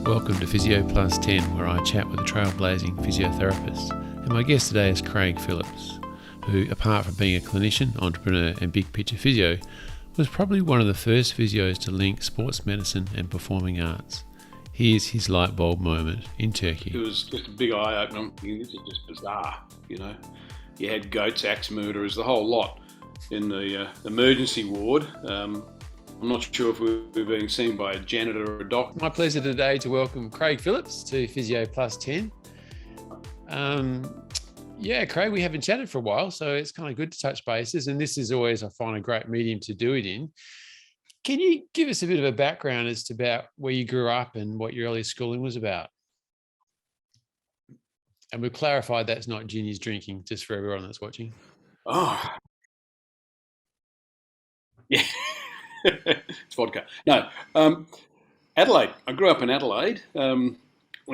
Welcome to Physio+10, where I chat with a trailblazing physiotherapist. And my guest today is Craig Phillips, who, apart from being a clinician, entrepreneur and big picture physio, was probably one of the first physios to link sports medicine and performing arts. Here's his light bulb moment in Turkey. It was just a big eye-opener. This is just bizarre, you know. You had goats, axe murderers, the whole lot in the emergency ward. I'm not sure if we were being seen by a janitor or a doctor. My pleasure today to welcome Craig Phillips to Physio+10. Craig, we haven't chatted for a while, so it's kind of good to touch bases. And this is always, I find, a great medium to do it in. Can you give us a bit of a background as to about where you grew up and what your early schooling was about? And we've clarified that's not Ginny's drinking, just for everyone that's watching. Oh, yeah. It's vodka. No, Adelaide. I grew up in Adelaide. Went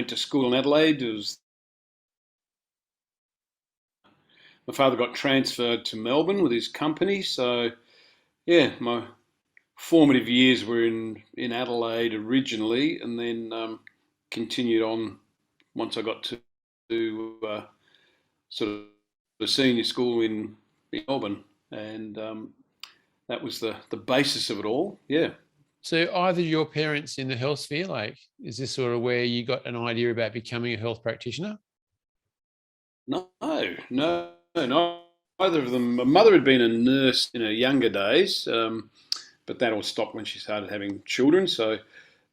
to school in Adelaide. My father got transferred to Melbourne with his company. So, yeah, my formative years were in Adelaide originally, and then continued on once I got to sort of the senior school in Melbourne, and that was the basis of it all. Yeah. So either your parents in the health sphere, like, is this sort of where you got an idea about becoming a health practitioner? No, neither of them. My mother had been a nurse in her younger days, but that all stopped when she started having children. So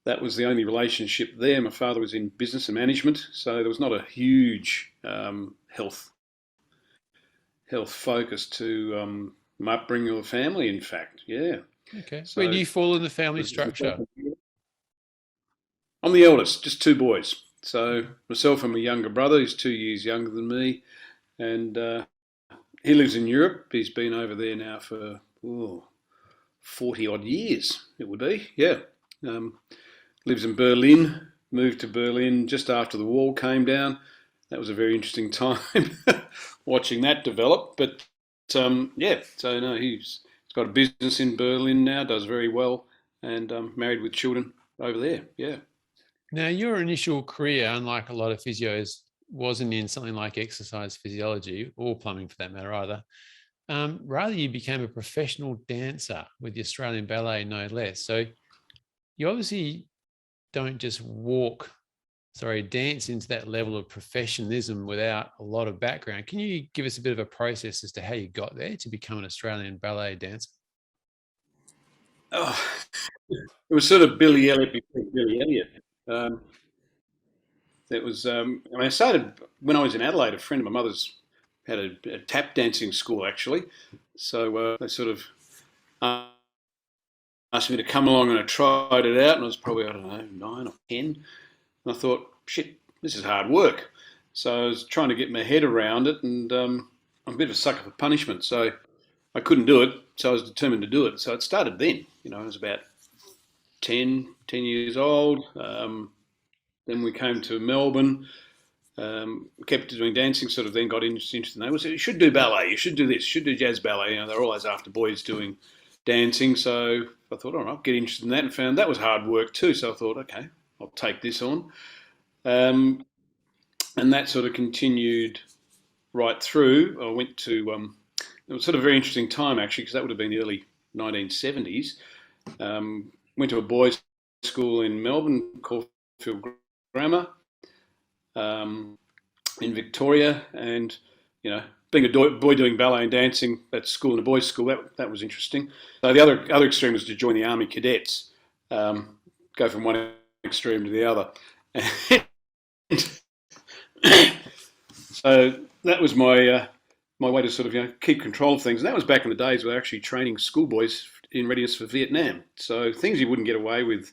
that was the only relationship there. My father was in business and management, so there was not a huge health focus to my upbringing of the family, in fact. Yeah. Okay. So where do you fall in the family structure? I'm the eldest, just two boys. So myself and my younger brother, who's 2 years younger than me, and he lives in Europe. He's been over there now for 40 odd years, it would be. Yeah. Lives in Berlin, moved to Berlin just after the wall came down. That was a very interesting time watching that develop. But he's got a business in Berlin now, does very well, and married with children over there. Yeah. Now, your initial career, unlike a lot of physios, wasn't in something like exercise physiology or plumbing for that matter either. Rather, you became a professional dancer with the Australian Ballet, no less. So you obviously don't just dance into that level of professionalism without a lot of background. Can you give us a bit of a process as to how you got there to become an Australian ballet dancer? Oh, it was sort of Billy Elliot before Billy Elliot. It was. I started when I was in Adelaide. A friend of my mother's had a tap dancing school actually, so they sort of asked me to come along, and I tried it out, and I was probably, 9 or 10. And I thought, shit, this is hard work. So I was trying to get my head around it, and I'm a bit of a sucker for punishment, so I couldn't do it. So I was determined to do it. So it started then. I was about 10 years old. Then we came to Melbourne, kept doing dancing, sort of then got interested in that. You should do ballet, you should do this, you should do jazz ballet. They're always after boys doing dancing. So I thought, all right, I'll get interested in that, and found that was hard work too. So I thought, okay, I'll take this on. And that sort of continued right through. I went to, it was sort of a very interesting time actually, because that would have been the early 1970s. Went to a boys' school in Melbourne called Grammar in Victoria, and being a boy doing ballet and dancing at school, in a boys' school, that was interesting. So the other extreme was to join the Army Cadets, go from one extreme to the other. So that was my way to sort of keep control of things. And that was back in the days where they were actually training schoolboys in readiness for Vietnam. So things you wouldn't get away with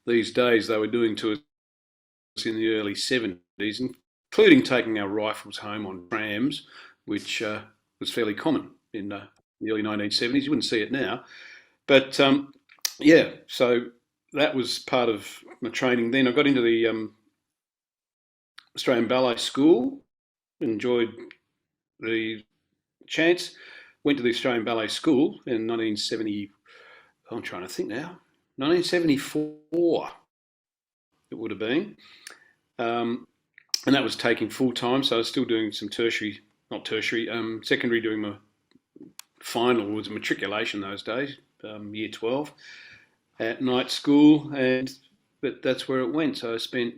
these days, they were doing to us in the early 70s, including taking our rifles home on trams, which was fairly common in the early 1970s. You wouldn't see it now. But so that was part of my training. Then I got into the Australian Ballet School, enjoyed the chance, went to the Australian Ballet School in 1970, I'm trying to think now, 1974. It it would have been. And that was taking full time, so I was still doing some secondary, doing my final, was matriculation those days, year 12, at night school, but that's where it went. So I spent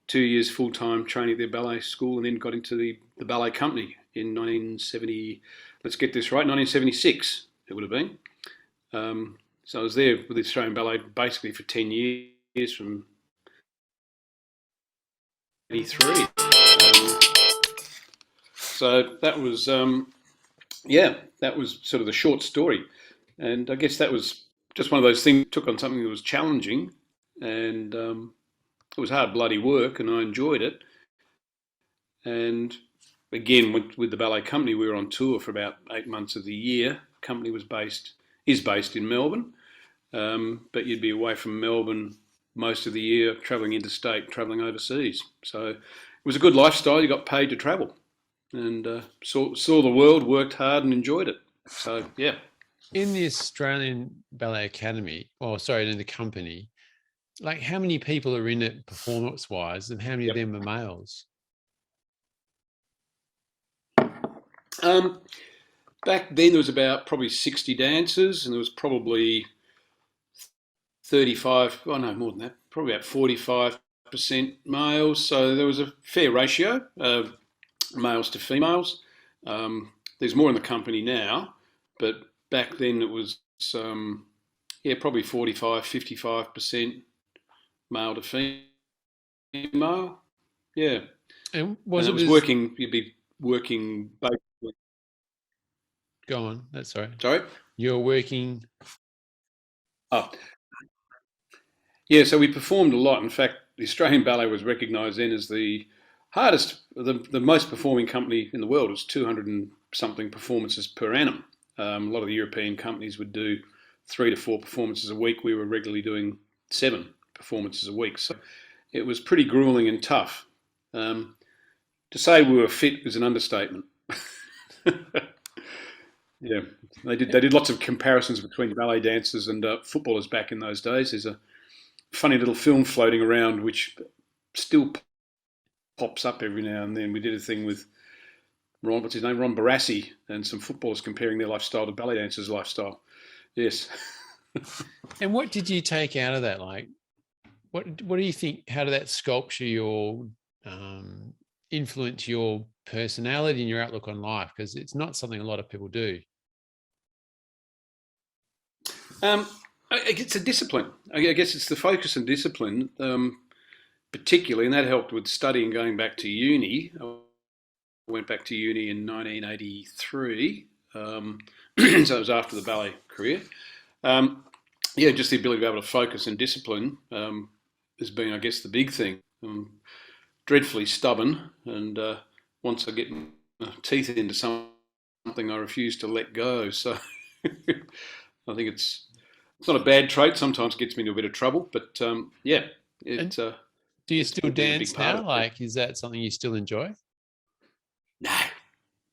2 years full time training at the ballet school, and then got into the ballet company in 1970. Let's get this right, 1976 it would have been. So I was there with the Australian Ballet basically for 10 years, from 83. So that was, that was sort of the short story. And I guess that was just one of those things, took on something that was challenging, and it was hard bloody work, and I enjoyed it. And again, with the ballet company, we were on tour for about 8 months of the year. The company is based in Melbourne, but you'd be away from Melbourne most of the year, travelling interstate, travelling overseas. So it was a good lifestyle. You got paid to travel, and saw the world, worked hard, and enjoyed it. So yeah. In the Australian Ballet Academy, in the company, like how many people are in it performance-wise, and how many of them are males? Back then there was about probably 60 dancers, and there was probably 35, more than that, probably about 45% males. So there was a fair ratio of males to females. There's more in the company now, but back then it was, probably 45, 55% male to female. Yeah. And it was working, you'd be working basically. Go on, that's all right. Sorry? You're working. Oh. Yeah, so we performed a lot. In fact, the Australian Ballet was recognised then as the hardest, the most performing company in the world. It was 200 and something performances per annum. A lot of the European companies would do 3 to 4 performances a week. We were regularly doing 7 performances a week. So it was pretty grueling and tough. To say we were fit is an understatement. Yeah, they did lots of comparisons between ballet dancers and footballers back in those days. There's a funny little film floating around which still pops up every now and then. We did a thing with Ron Barassi, and some footballers comparing their lifestyle to ballet dancers' lifestyle. Yes. And what did you take out of that? Like, what do you think? How did that sculpture your influence your personality and your outlook on life? Because it's not something a lot of people do. It's a discipline. I guess it's the focus and discipline, particularly, and that helped with studying, going back to uni. I went back to uni in 1983, so it was after the ballet career. Just the ability to be able to focus and discipline has been, I guess, the big thing. Dreadfully stubborn, and once I get my teeth into something, I refuse to let go. So I think it's not a bad trait. Sometimes it gets me into a bit of trouble, but do you still dance now? Like, is that something you still enjoy? No.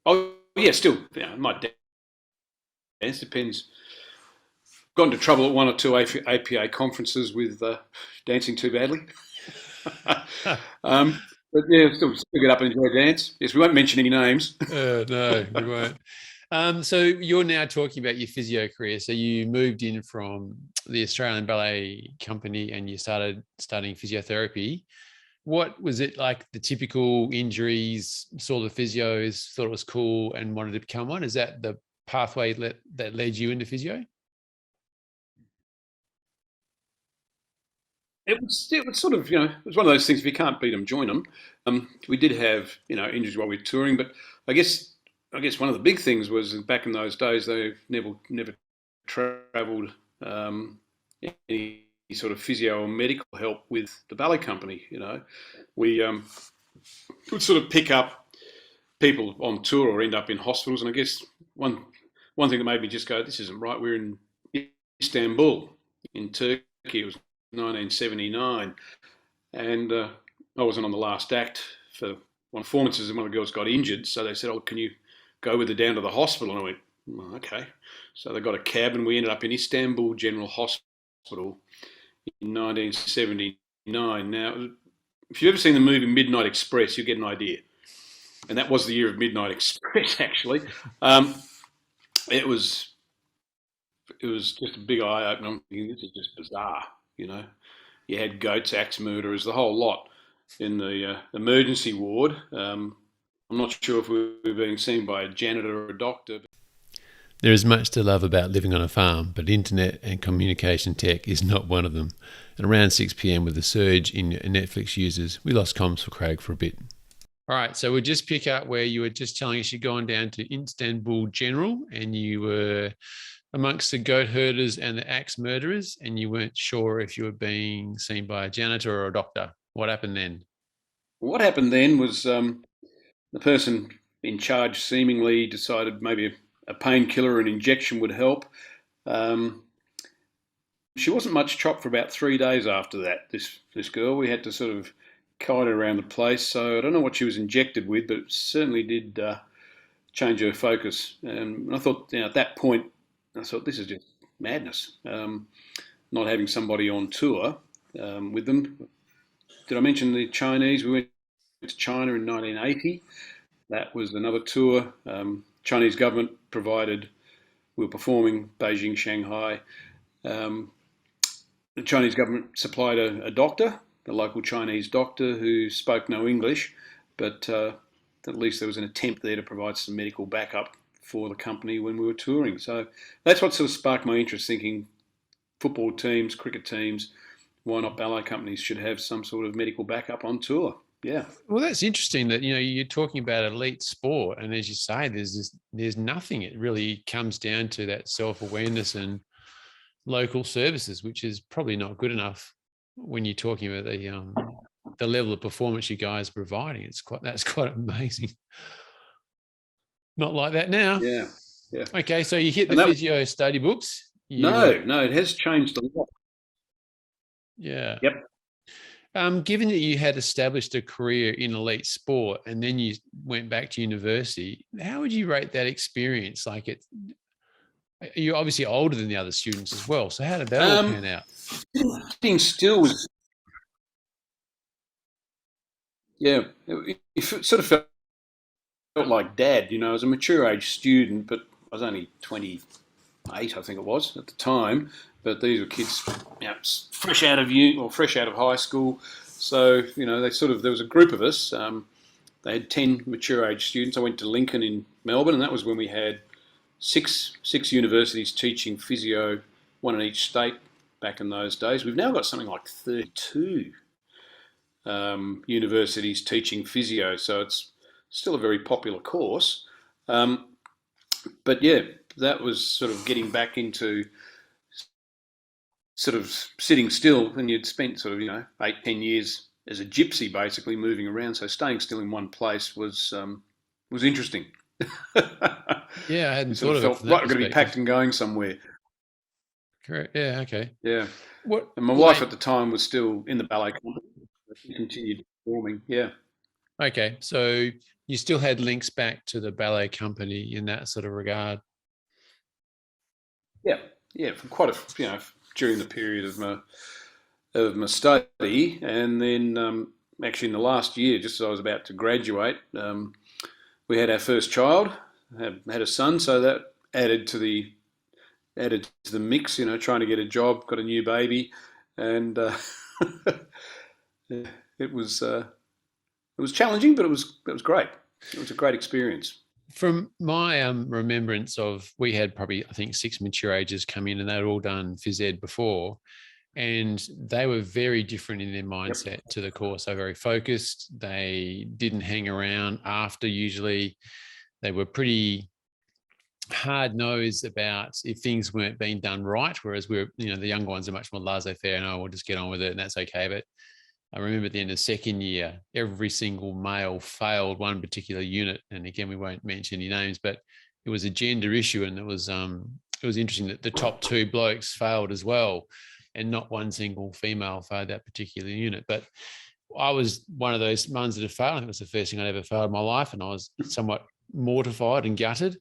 Oh yeah, still. Yeah, I might dance. Depends. Got into trouble at 1 or 2 APA conferences with dancing too badly. But yeah, still get up and enjoy a dance. Yes, we won't mention any names. No, we won't. So you're now talking about your physio career. So you moved in from the Australian Ballet Company and you started studying physiotherapy. What was it like? The typical injuries, saw the physios, thought it was cool and wanted to become one? Is that the pathway that led you into physio? It was sort of, it was one of those things, if you can't beat them, join them. We did have, injuries while we were touring, but I guess one of the big things was back in those days, they never travelled any sort of physio or medical help with the ballet company. We would sort of pick up people on tour or end up in hospitals, and I guess one thing that made me just go, this isn't right. We're in Instabul in Turkey. It was 1979, and I wasn't on the last act for one performances, and one of the girls got injured, so they said, can you go with her down to the hospital? And I went, okay. So they got a cab, and we ended up in Istanbul General Hospital in 1979, Now, if you've ever seen the movie Midnight Express, you get an idea. And that was the year of Midnight Express, actually. It was just a big eye opener. I'm thinking, this is just bizarre, you know. You had goats, axe murderers, the whole lot in the emergency ward. I'm not sure if we were being seen by a janitor or a doctor. There is much to love about living on a farm, but internet and communication tech is not one of them. And around 6 p.m. with the surge in Netflix users, we lost comms for Craig for a bit. All right, so we'll just pick up where you were just telling us you'd gone down to Instabul General and you were amongst the goat herders and the axe murderers, and you weren't sure if you were being seen by a janitor or a doctor. What happened then? What happened then was the person in charge seemingly decided maybe a painkiller or an injection would help. She wasn't much chop for about 3 days after that, this girl. We had to sort of kite her around the place. So I don't know what she was injected with, but it certainly did change her focus. And I thought, at that point, I thought, this is just madness. Not having somebody on tour with them. Did I mention the Chinese? We went to China in 1980. That was another tour. Chinese government provided, we were performing Beijing, Shanghai. The Chinese government supplied a doctor, a local Chinese doctor who spoke no English, but at least there was an attempt there to provide some medical backup for the company when we were touring. So that's what sort of sparked my interest, thinking football teams, cricket teams, why not ballet companies should have some sort of medical backup on tour. Yeah. Well, that's interesting that, you're talking about elite sport, and as you say, there's nothing. It really comes down to that self-awareness and local services, which is probably not good enough when you're talking about the level of performance you guys are providing. That's quite amazing. Not like that now. Yeah. Okay, so you hit the physio study books. No, it has changed a lot. Yeah. Yep. Given that you had established a career in elite sport and then you went back to university, how would you rate that experience? You're obviously older than the other students as well. So how did that all pan out? Sitting still was, it sort of felt like dad, as a mature age student, but I was only 28, I think it was at the time. But these were kids, fresh out of fresh out of high school. So, there was a group of us. They had 10 mature age students. I went to Lincoln in Melbourne, and that was when we had six universities teaching physio, one in each state back in those days. We've now got something like 32 universities teaching physio, so it's still a very popular course. But yeah, that was sort of getting back into sort of sitting still, and you'd spent sort of 8-10 years as a gypsy, basically moving around. So staying still in one place was interesting. Yeah, I hadn't thought of it. Felt like we're going to be packed and going somewhere. Correct. Yeah. Okay. Yeah. And my wife at the time was still in the ballet company. She continued performing. Yeah. Okay, so you still had links back to the ballet company in that sort of regard. Yeah, for quite during the period of my study, and then actually in the last year, just as I was about to graduate, we had our first child, had a son, so that added to the mix. Trying to get a job, got a new baby, and it was challenging, but it was great. It was a great experience. From my remembrance of, we had probably, I think, 6 mature ages come in, and they'd all done phys ed before, and they were very different in their mindset to the course. They were very focused. They didn't hang around after. Usually they were pretty hard-nosed about if things weren't being done right, whereas the younger ones are much more laissez-faire, and we'll just get on with it and that's okay. But I remember at the end of the second year, every single male failed one particular unit. And again, we won't mention any names, but it was a gender issue. And it was interesting that the top 2 blokes failed as well, and not one single female failed that particular unit. But I was one of those ones that had failed. I think it was the first thing I'd ever failed in my life. And I was somewhat mortified and gutted.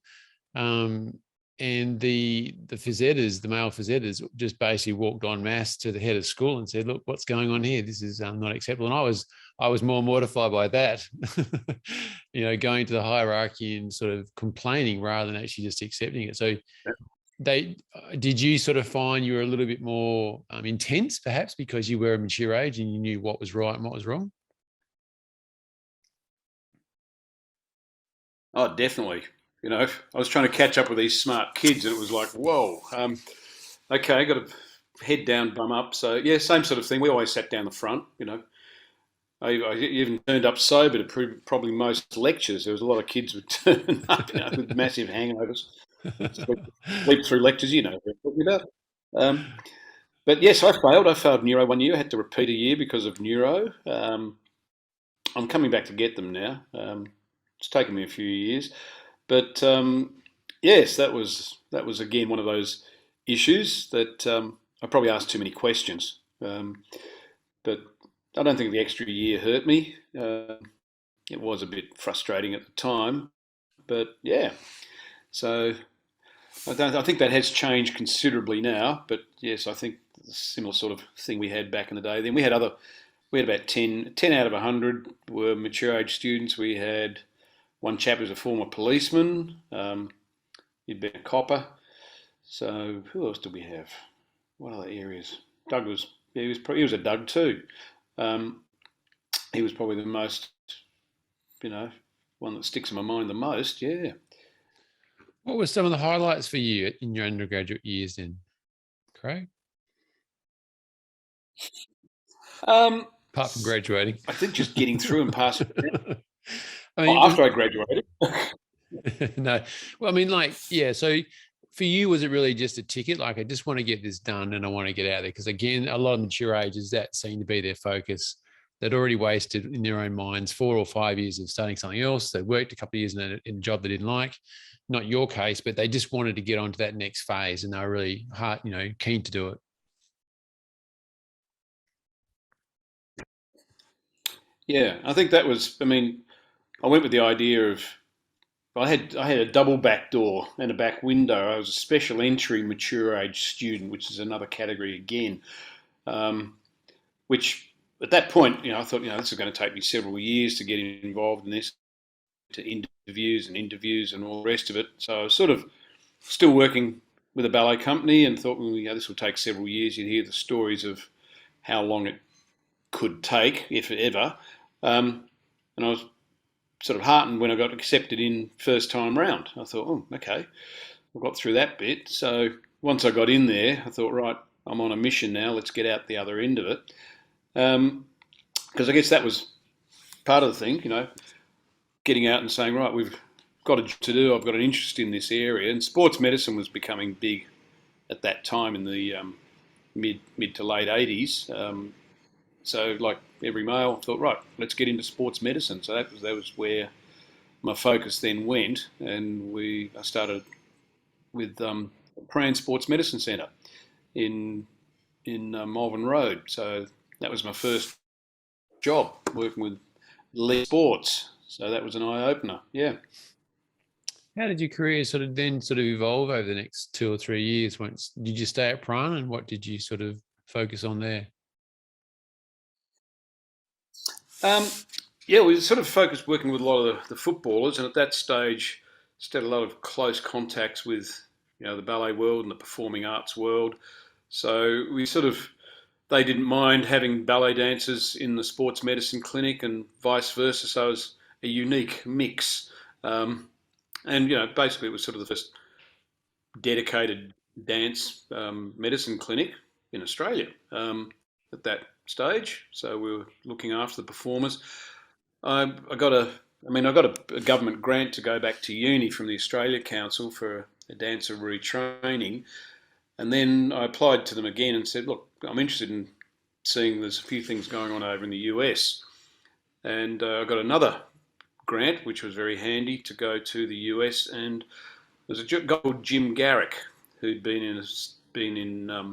and the phys editors, the male phys editors, just basically walked en masse to the head of school and said, "Look, what's going on here? This is not acceptable." And I was more mortified by that, going to the hierarchy and sort of complaining rather than actually just accepting it. So did you sort of find you were a little bit more intense, perhaps because you were a mature age and you knew what was right and what was wrong? Oh, definitely. I was trying to catch up with these smart kids, and it was like, whoa. Okay, got to head down, bum up. So yeah, same sort of thing. We always sat down the front. I even turned up sober to probably most lectures. There was a lot of kids would turn up, with massive hangovers, sleep through lectures. You know what I'm talking about. But yes, I failed. I failed neuro one year. I had to repeat a year because of neuro. I'm coming back to get them now. It's taken me a few years, but yes, that was again one of those issues that I probably asked too many questions. But I don't think the extra year hurt me. It was a bit frustrating at the time, but yeah. So I think that has changed considerably now. But yes, I think the similar sort of thing we had back in the day. Then we had about 10 out of 100 were mature age students. We had one chap who's a former policeman. He'd been a copper. So who else did we have? What other areas? Doug was, yeah, he was a Doug too. Um, he was probably the most, one that sticks in my mind the most. Yeah. What were some of the highlights for you in your undergraduate years then, Craig? Um, Apart from graduating. I think just getting through and passing. I Oh, mean, after I graduated. no. Well, I mean, yeah. So for you, was it really just a ticket? Like, I just want to get this done and I want to get out there. Because again, a lot of mature ages, that seemed to be their focus. They'd already wasted in their own minds 4 or 5 years of studying something else. They worked a couple of years in a job they didn't like. Not your case, but they just wanted to get on to that next phase, and they were really hard, keen to do it. Yeah, I think that was. I mean, I went with the idea of I had a double back door and a back window. I was a special entry mature age student, which is another category again. Um, which at that point, I thought, this is going to take me several years to get involved in this, to interviews and all the rest of it. So I was sort of still working with a ballet company and thought, well, this will take several years. You'd hear the stories of how long it could take, if ever. And I was sort of heartened when I got accepted in first time round. I thought, oh, okay, I got through that bit. So once I got in there, I thought, right, I'm on a mission now. Let's get out the other end of it. Because I guess that was part of the thing, getting out and saying, right, we've got a job to do. I've got an interest in this area, and sports medicine was becoming big at that time in the mid to late 80s. So, like every male, I thought, right, let's get into sports medicine. So that was where my focus then went, and I started with Pran Sports Medicine Centre in Malvern Road. So that was my first job working with elite sports. So that was an eye opener. Yeah. How did your career sort of evolve over the next 2 or 3 years? Once did you stay at Prana, and what did you sort of focus on there? Um, yeah, we sort of focused working with a lot of the footballers, and at that stage, just had a lot of close contacts with the ballet world and the performing arts world. So they didn't mind having ballet dancers in the sports medicine clinic and vice versa. So it was a unique mix. And basically, it was sort of the first dedicated dance medicine clinic in Australia at that stage. So we were looking after the performers. I got a government grant to go back to uni from the Australia Council for a dancer retraining, and then I applied to them again and said, look, I'm interested in seeing there's a few things going on over in the US, and I got another grant, which was very handy to go to the US, and there's a guy called Jim Garrick who'd been in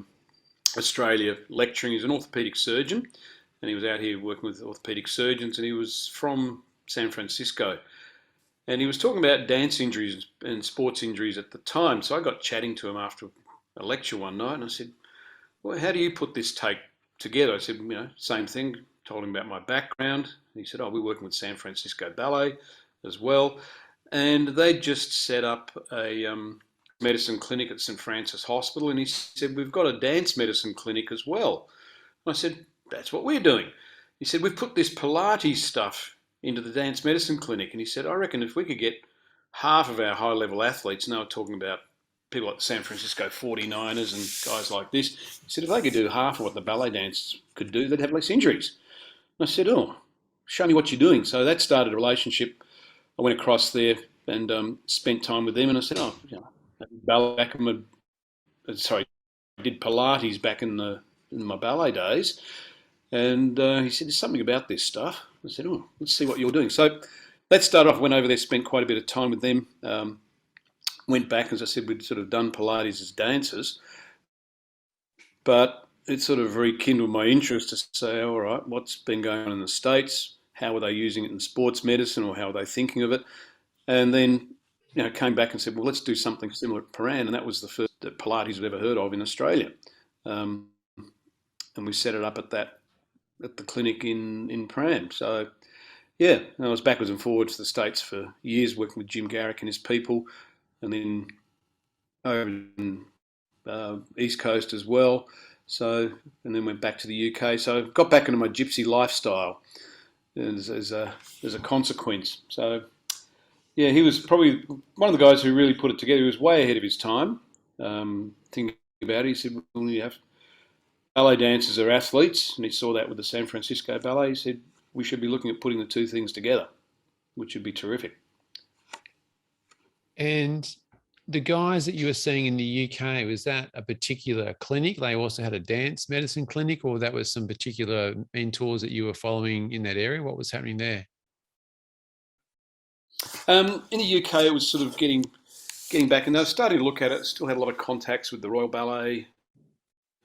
Australia lecturing. He's an orthopaedic surgeon, and he was out here working with orthopaedic surgeons, and he was from San Francisco. And he was talking about dance injuries and sports injuries at the time. So I got chatting to him after a lecture one night, and I said, "Well, how do you put this take together?" I said, same thing. Told him about my background. And he said, "Oh, we're working with San Francisco Ballet as well." And they just set up a medicine clinic at St. Francis Hospital. And he said, "We've got a dance medicine clinic as well." And I said, "That's what we're doing." He said, "We've put this Pilates stuff into the dance medicine clinic." And he said, "I reckon if we could get half of our high level athletes," and they were talking about people like the San Francisco 49ers and guys like this, he said, "if they could do half of what the ballet dancers could do, they'd have less injuries." And I said, "Oh, show me what you're doing." So that started a relationship. I went across there and spent time with them, and I said, "Oh, ballet back in my, sorry, I did Pilates back in my ballet days." And he said, "There's something about this stuff." I said, "Oh, let's see what you're doing." So that started off, went over there, spent quite a bit of time with them. Went back, as I said, we'd sort of done Pilates as dancers, but it sort of rekindled my interest to say, all right, what's been going on in the States? How are they using it in sports medicine, or how are they thinking of it? And then, came back and said, well, let's do something similar at Paran, and that was the first that Pilates had ever heard of in Australia. And we set it up at the clinic in Paran. So, yeah, I was backwards and forwards to the States for years, working with Jim Garrick and his people, and then over in East Coast as well. So, and then went back to the UK. So, got back into my gypsy lifestyle as a consequence. So, yeah, he was probably one of the guys who really put it together. He was way ahead of his time. Thinking about it, he said, "Well, you have ballet dancers are athletes," and he saw that with the San Francisco Ballet. He said, "We should be looking at putting the two things together, which would be terrific." And the guys that you were seeing in the UK, was that a particular clinic? They also had a dance medicine clinic, or that was some particular mentors that you were following in that area? What was happening there? In the UK, it was sort of getting back, and they were starting to look at it. Still had a lot of contacts with the Royal Ballet,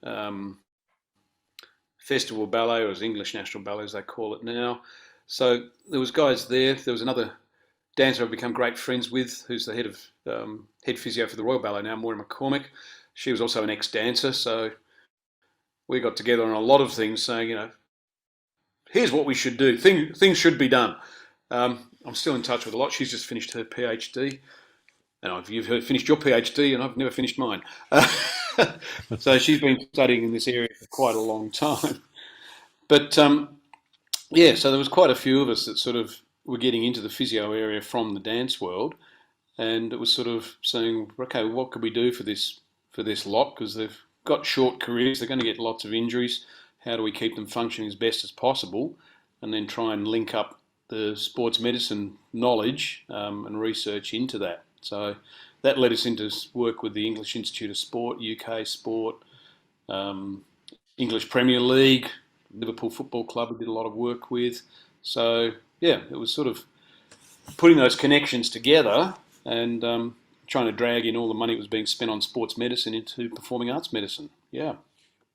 um, Festival Ballet, or as English National Ballet as they call it now. So there was guys there. There was another dancer I've become great friends with, who's the head physio for the Royal Ballet now, Moira McCormick. She was also an ex-dancer, so we got together on a lot of things, saying, here's what we should do. Things should be done. I'm still in touch with a lot. She's just finished her PhD, and you've finished your PhD, and I've never finished mine. So she's been studying in this area for quite a long time. But yeah, so there was quite a few of us that sort of were getting into the physio area from the dance world, and it was sort of saying, okay, what could we do for this lot? Because they've got short careers, they're going to get lots of injuries. How do we keep them functioning as best as possible, and then try and link up the sports medicine knowledge and research into that? So that led us into work with the English Institute of Sport, UK Sport, English Premier League, Liverpool Football Club we did a lot of work with. So yeah, it was sort of putting those connections together and trying to drag in all the money that was being spent on sports medicine into performing arts medicine. Yeah.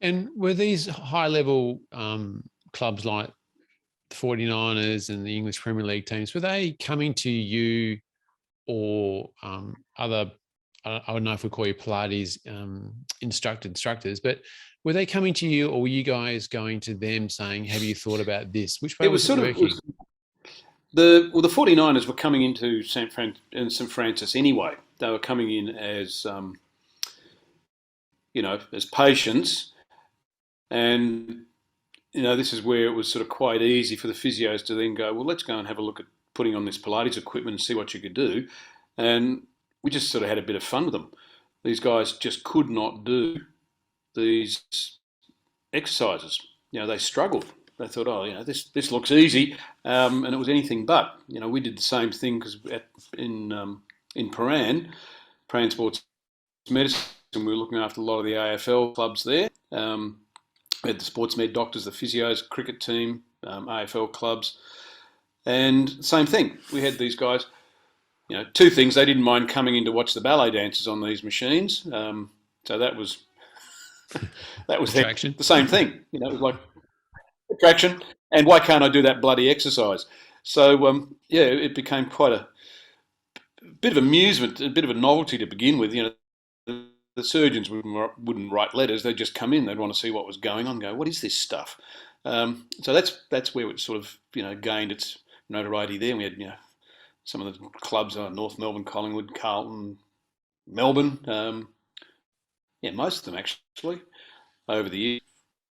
And were these high-level clubs like the 49ers and the English Premier League teams, were they coming to you or other, I don't know if we call you Pilates instructors, but were they coming to you, or were you guys going to them saying, have you thought about this? Which way was it working? The 49ers were coming into St. Francis anyway. They were coming in as, as patients. And, this is where it was sort of quite easy for the physios to then go, well, let's go and have a look at putting on this Pilates equipment and see what you could do. And we just sort of had a bit of fun with them. These guys just could not do these exercises. They struggled. They thought, oh, this looks easy, and it was anything but. We did the same thing because in Paran Sports Medicine, we were looking after a lot of the AFL clubs there. We had the sports med doctors, the physios, cricket team, AFL clubs, and same thing. We had these guys. Two things: they didn't mind coming in to watch the ballet dancers on these machines. So that was the same thing. It was like attraction, and why can't I do that bloody exercise? So yeah, it became quite bit of amusement, a bit of a novelty to begin with. The surgeons wouldn't write letters; they'd just come in. They'd want to see what was going on. And go, what is this stuff? So that's where it sort of gained its notoriety. There, we had some of the clubs, North Melbourne, Collingwood, Carlton, Melbourne. Yeah, most of them actually over the years.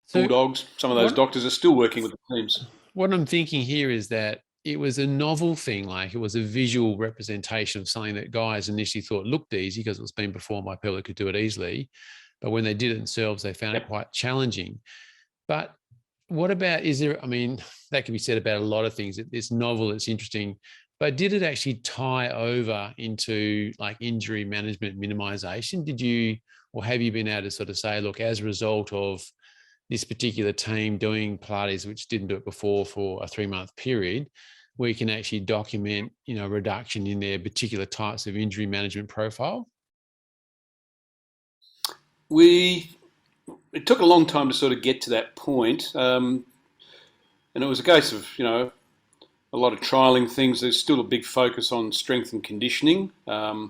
So Bulldogs. Some of those what doctors are still working with the teams. what I'm thinking here is that it was a novel thing, like it was a visual representation of something that guys initially thought looked easy because it was being performed by people that could do it easily. But when they did it themselves, they found it Yep. quite challenging. But what about, is there, I mean, that can be said about a lot of things. It's novel, it's interesting, but did it actually tie over into like injury management minimization? Did you, or have you been able to sort of say, look, as a result of this particular team doing Pilates, which didn't do it before for a 3-month period, we can actually document, reduction in their particular types of injury management profile? It took a long time to sort of get to that point, and it was a case of a lot of trialing things. There's still a big focus on strength and conditioning. I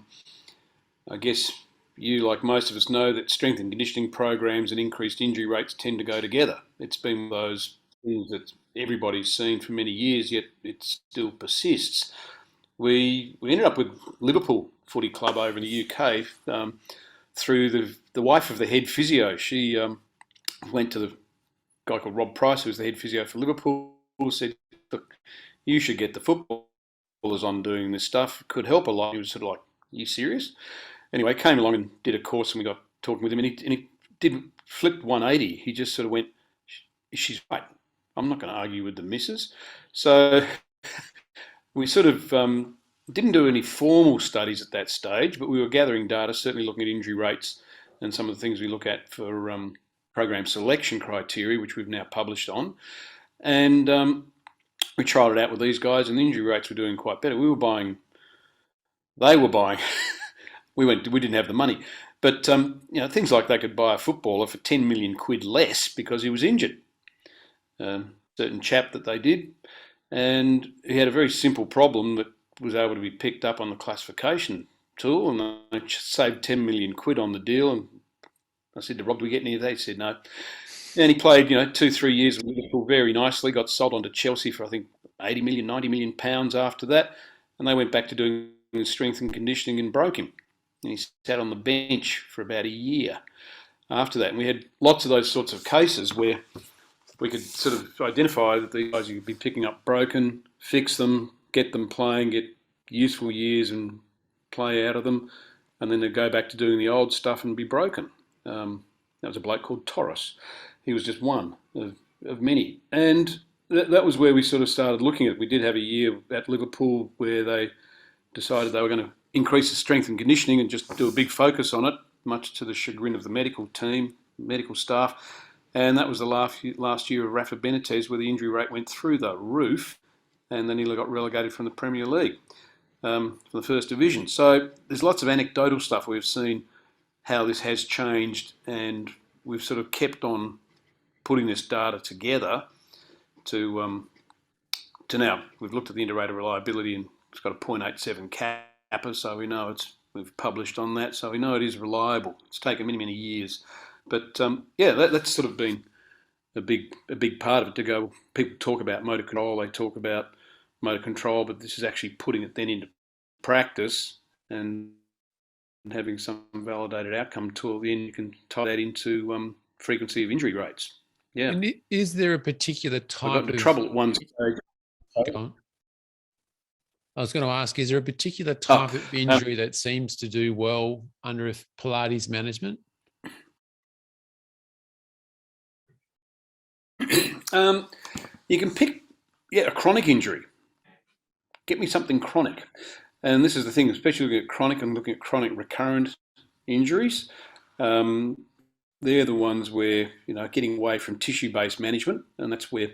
guess you, like most of us, know that strength and conditioning programs and increased injury rates tend to go together. It's been one of those things that everybody's seen for many years, yet it still persists. We ended up with Liverpool Footy Club over in the UK through the wife of the head physio. She went to the guy called Rob Price, who was the head physio for Liverpool, said, look, you should get the footballers on doing this stuff. It could help a lot. He was sort of like, are you serious? Anyway, came along and did a course, and we got talking with him, and he didn't flip 180. He just sort of went, she's right. I'm not going to argue with the missus. So we sort of didn't do any formal studies at that stage, but we were gathering data, certainly looking at injury rates and some of the things we look at for program selection criteria, which we've now published on. And we trialled it out with these guys, and the injury rates were doing quite better. They were buying. We didn't have the money, but things like they could buy a footballer for 10 million quid less because he was injured. Certain chap that they did, and he had a very simple problem that was able to be picked up on the classification tool, and they saved 10 million quid on the deal. And I said to Rob, do we get any of that? He said no. And he played, 2-3 years with Liverpool very nicely, got sold on to Chelsea for, I think, 80 million, 90 million pounds after that. And they went back to doing strength and conditioning and broke him. And he sat on the bench for about a year after that. And we had lots of those sorts of cases where we could sort of identify that these guys, you could be picking up broken, fix them, get them playing, get useful years and play out of them, and then they'd go back to doing the old stuff and be broken. That was a bloke called Torres. He was just one of many. And that was where we sort of started looking at it. We did have a year at Liverpool where they decided they were going to increase the strength and conditioning and just do a big focus on it, much to the chagrin of the medical team, medical staff. And that was the last year of Rafa Benitez, where the injury rate went through the roof, and then he got relegated from the Premier League, from the First Division. So there's lots of anecdotal stuff. We've seen how this has changed, and we've sort of kept on putting this data together to now. We've looked at the inter-rater reliability, and it's got a 0.87 kappa, so we know we've published on that, so we know it is reliable. It's taken many, many years. But that's sort of been a big part of it. To go, people talk about motor control, they talk about motor control, but this is actually putting it then into practice and having some validated outcome tool. Then you can tie that into frequency of injury rates. Yeah. And is there a particular type I got into trouble at one stage. Go on. I was going to ask, is there a particular type of injury that seems to do well under Pilates management? You can pick, a chronic injury. Get me something chronic. And this is the thing, especially looking at chronic and looking at chronic recurrent injuries. They're the ones where, getting away from tissue-based management, and that's where,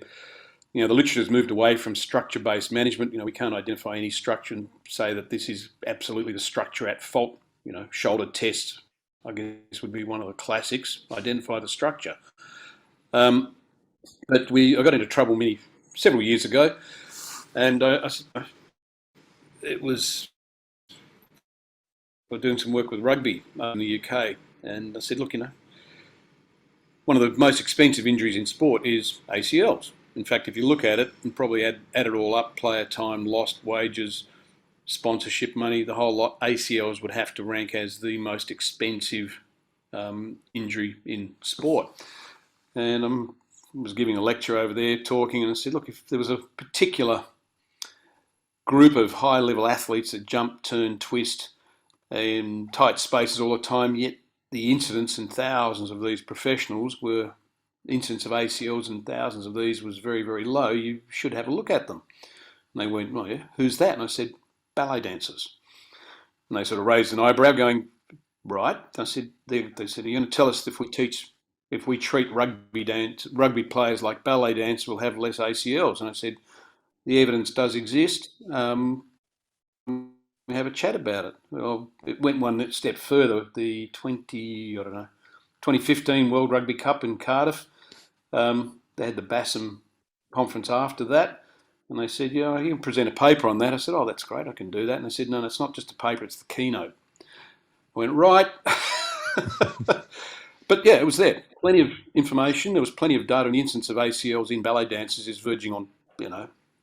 the literature has moved away from structure-based management. We can't identify any structure and say that this is absolutely the structure at fault. Shoulder test, I guess, would be one of the classics. Identify the structure. But I got into trouble several years ago, and it was were doing some work with rugby in the UK, and I said, look, one of the most expensive injuries in sport is ACLs. In fact, if you look at it and probably add it all up, player time, lost wages, sponsorship money, the whole lot, ACLs would have to rank as the most expensive injury in sport. And I was giving a lecture over there talking, and I said, look, if there was a particular group of high-level athletes that jump, turn, twist in tight spaces all the time, yet the incidence and thousands of these professionals were incidence of ACLs and thousands of these was very, very low, you should have a look at them. And they went, oh yeah, who's that? And I said, ballet dancers. And they sort of raised an eyebrow going, right. I said, they said, are you going to tell us if we treat rugby players like ballet dancers, we'll have less ACLs? And I said, the evidence does exist. We have a chat about it. Well, it went one step further. The 2015 World Rugby Cup in Cardiff, they had the BASM conference after that, and they said, yeah, you can present a paper on that. I said, oh, that's great, I can do that. And they said, no, it's not just a paper, it's the keynote. I went, right. But yeah, it was there. Plenty of information. There was plenty of data, and the incidence of ACLs in ballet dancers is verging on,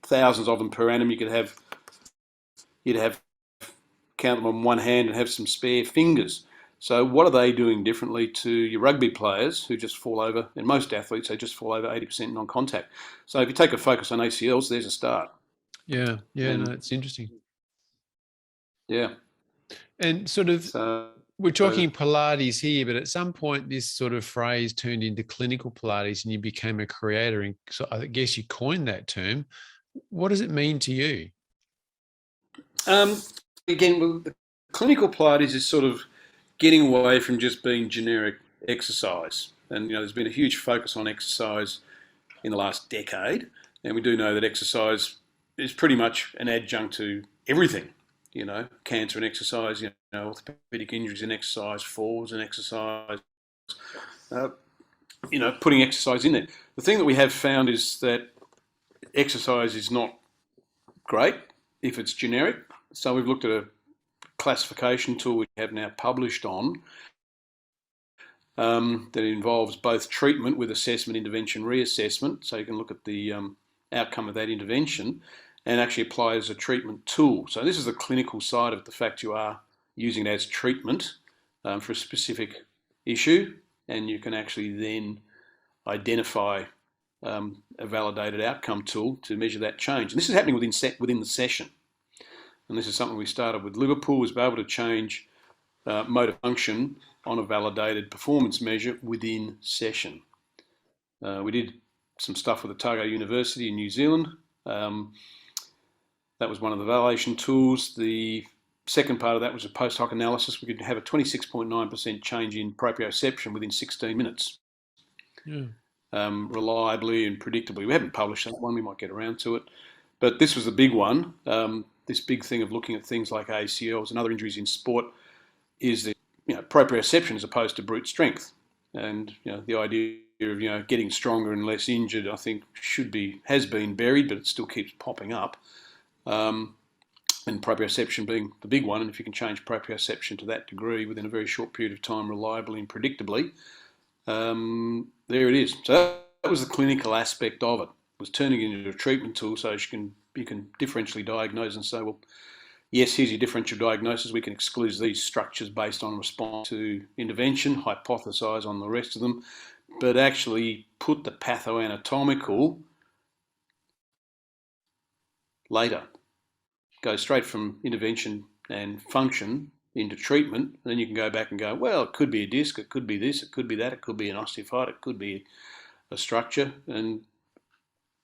thousands of them per annum. You'd have count them on one hand and have some spare fingers. So what are they doing differently to your rugby players who just fall over, and most athletes, they just fall over 80% non-contact. So if you take a focus on ACLs, there's a start. Yeah, no, it's interesting. Yeah. And sort of, we're talking Pilates here, but at some point this sort of phrase turned into clinical Pilates and you became a creator. And so I guess you coined that term. What does it mean to you? Again, the clinical Pilates is sort of getting away from just being generic exercise. And, there's been a huge focus on exercise in the last decade. And we do know that exercise is pretty much an adjunct to everything. Cancer and exercise, orthopedic injuries and exercise, falls and exercise, putting exercise in there. The thing that we have found is that exercise is not great if it's generic. So we've looked at a classification tool we have now published on that involves both treatment with assessment, intervention, reassessment. So you can look at the outcome of that intervention and actually apply it as a treatment tool. So this is the clinical side of the fact you are using it as treatment for a specific issue, and you can actually then identify a validated outcome tool to measure that change. And this is happening within the session. And this is something we started with Liverpool, was be able to change motor function on a validated performance measure within session. We did some stuff with Otago University in New Zealand. That was one of the validation tools. The second part of that was a post hoc analysis. We could have a 26.9% change in proprioception within 16 minutes. Yeah. Reliably and predictably. We haven't published that one, we might get around to it. But this was the big one. This big thing of looking at things like ACLs and other injuries in sport is the proprioception as opposed to brute strength. And the idea of getting stronger and less injured, I think has been buried, but it still keeps popping up. And proprioception being the big one, and if you can change proprioception to that degree within a very short period of time, reliably and predictably, there it is. So that was the clinical aspect of it. It was turning it into a treatment tool so you can differentially diagnose and say, well, yes, here's your differential diagnosis. We can exclude these structures based on response to intervention, hypothesize on the rest of them, but actually put the pathoanatomical later. Go straight from intervention and function into treatment, and then you can go back and go, well, it could be a disc, it could be this, it could be that, it could be an osteophyte, it could be a structure, and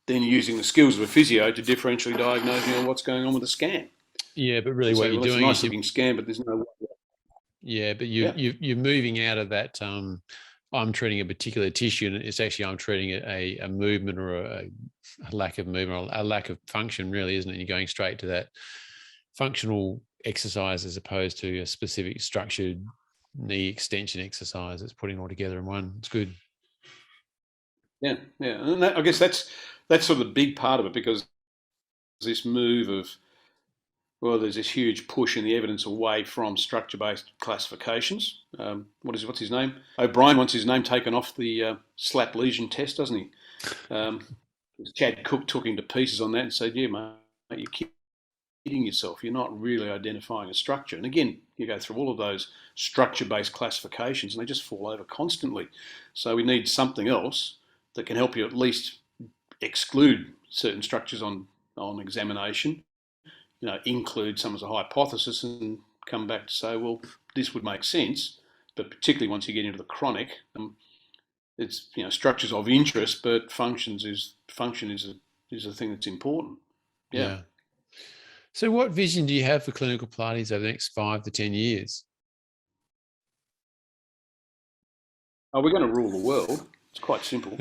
then using the skills of a physio to differentially diagnose what's going on with the scan. Yeah, but really what you're doing is you're scan, but there's no. Yeah, but you're moving out of that. I'm treating a particular tissue, and it's actually I'm treating a movement or a lack of movement or a lack of function, really, isn't it? You're going straight to that functional exercise as opposed to a specific structured knee extension exercise. It's putting it all together in one. It's good. Yeah, and I guess that's sort of the big part of it, because this move of well, there's this huge push in the evidence away from structure-based classifications. What's his name? O'Brien wants his name taken off the SLAP lesion test, doesn't he? Chad Cook took him to pieces on that and said, "Yeah, mate, you're kidding yourself. You're not really identifying a structure." And again, you go through all of those structure-based classifications, and they just fall over constantly. So we need something else that can help you at least exclude certain structures on examination, include some as a hypothesis and come back to say, well, this would make sense. But particularly once you get into the chronic, it's structures of interest, but function is a thing that's important. Yeah. So what vision do you have for clinical Pilates over the next 5 to 10 years? We're going to rule the world. It's quite simple.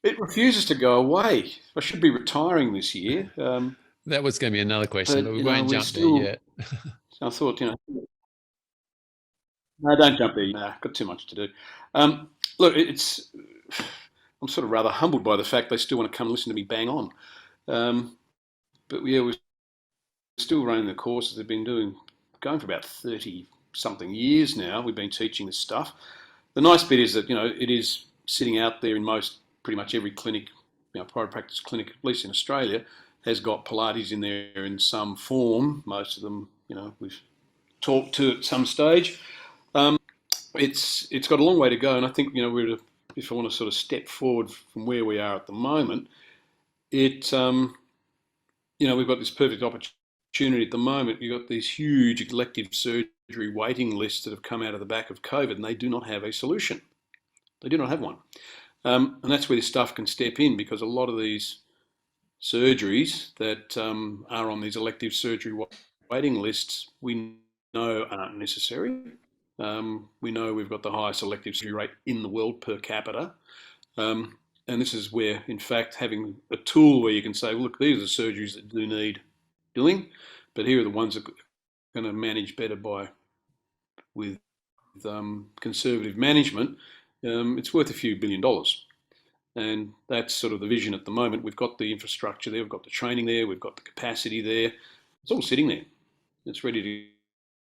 It refuses to go away. I should be retiring this year. That was going to be another question, but we won't jump there yet. I thought, no, don't jump there. No, got too much to do. Look, I'm sort of rather humbled by the fact they still want to come and listen to me bang on. But yeah, we're still running the courses. They've been going for about 30 something years now. We've been teaching this stuff. The nice bit is that, it is sitting out there in pretty much every clinic, private practice clinic, at least in Australia, has got Pilates in there in some form. Most of them, we've talked to at some stage. It's got a long way to go, and I think, if I want to sort of step forward from where we are at the moment, we've got this perfect opportunity at the moment. You've got these huge elective surgery waiting lists that have come out of the back of COVID, and they do not have a solution. They do not have one. And that's where this stuff can step in, because a lot of these surgeries that are on these elective surgery waiting lists, we know aren't necessary. We know we've got the highest elective surgery rate in the world per capita. And this is where, in fact, having a tool where you can say, well, look, these are the surgeries that do need doing, but here are the ones that are going to manage better with conservative management. It's worth a few $1 billion. And that's sort of the vision at the moment. We've got the infrastructure there, we've got the training there, we've got the capacity there. It's all sitting there. It's ready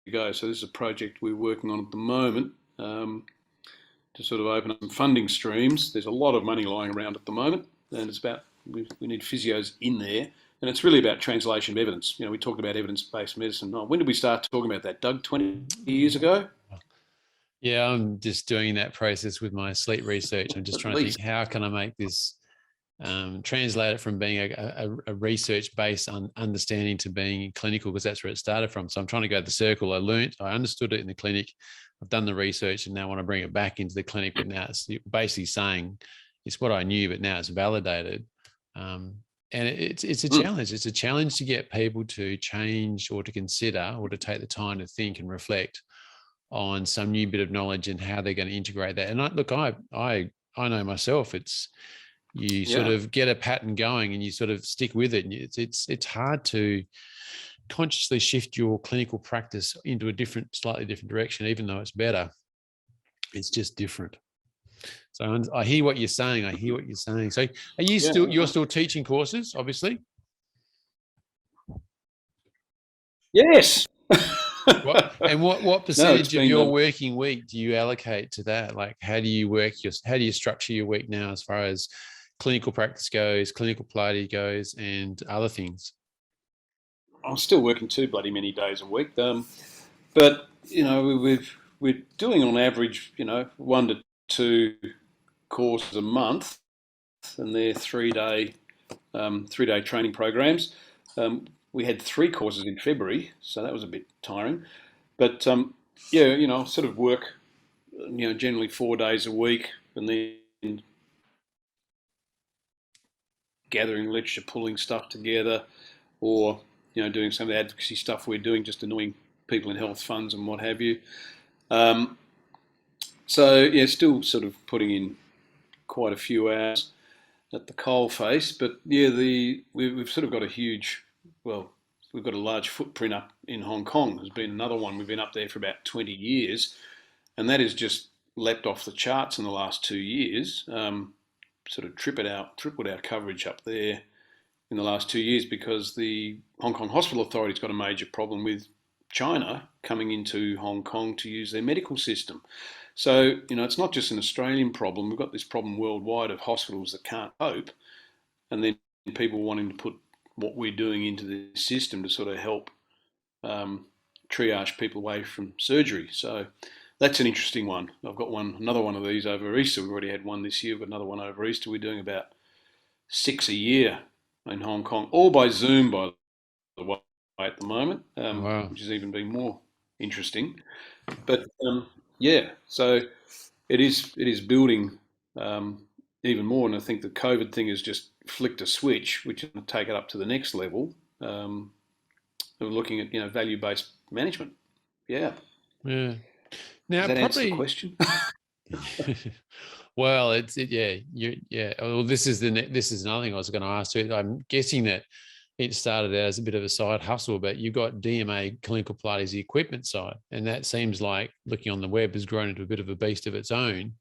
to go. So this is a project we're working on at the moment to sort of open up some funding streams. There's a lot of money lying around at the moment, and it's about, we need physios in there. And it's really about translation of evidence. We talked about evidence-based medicine. When did we start talking about that, Doug? 20 years ago? Yeah, I'm just doing that process with my sleep research. I'm just trying to think, how can I make this, translate it from being a research-based understanding to being clinical, because that's where it started from. So I'm trying to go the circle. I understood it in the clinic. I've done the research, and now I want to bring it back into the clinic. But now it's basically saying it's what I knew, but now it's validated. And it's a challenge. It's a challenge to get people to change or to consider or to take the time to think and reflect on some new bit of knowledge and how they're going to integrate that. And I know myself, it's, you sort of get a pattern going and you sort of stick with it. And it's hard to consciously shift your clinical practice into a slightly different direction, even though it's better. It's just different. So I hear what you're saying. So are you you're still teaching courses, obviously? Yes. What percentage of your working week do you allocate to that? Like, how do you structure your week now as far as clinical practice goes, clinical Pilates goes, and other things? I'm still working too bloody many days a week, but we're doing on average 1 to 2 courses a month, and they're 3-day training programs. We had 3 courses in February, so that was a bit tiring. But I sort of work, generally 4 days a week, and then gathering literature, pulling stuff together, or doing some of the advocacy stuff we're doing, just annoying people in health funds and what have you. Still sort of putting in quite a few hours at the coalface. But we've sort of got we've got a large footprint up in Hong Kong. There's been another one. We've been up there for about 20 years, and that has just leapt off the charts in the last 2 years. Sort of tripled our coverage up there in the last 2 years because the Hong Kong Hospital Authority's got a major problem with China coming into Hong Kong to use their medical system. So, it's not just an Australian problem. We've got this problem worldwide of hospitals that can't cope, and then people wanting to put what we're doing into the system to sort of help triage people away from surgery. So that's an interesting one. I've got another one of these over Easter. We've already had one this year. We've got another one over Easter. We're doing about 6 a year in Hong Kong, all by Zoom, by the way, at the moment, Wow. which has even been more interesting. But yeah, so it is building even more, and I think the COVID thing has just flicked a switch, which is going to take it up to the next level. We're looking at value-based management. Yeah, Yeah. does Now, that answer the probably. question? Well, yeah. Well, this is another thing I was going to ask you. I'm guessing that it started out as a bit of a side hustle, but you got DMA clinical Pilates, the equipment side, and that seems like, looking on the web, has grown into a bit of a beast of its own.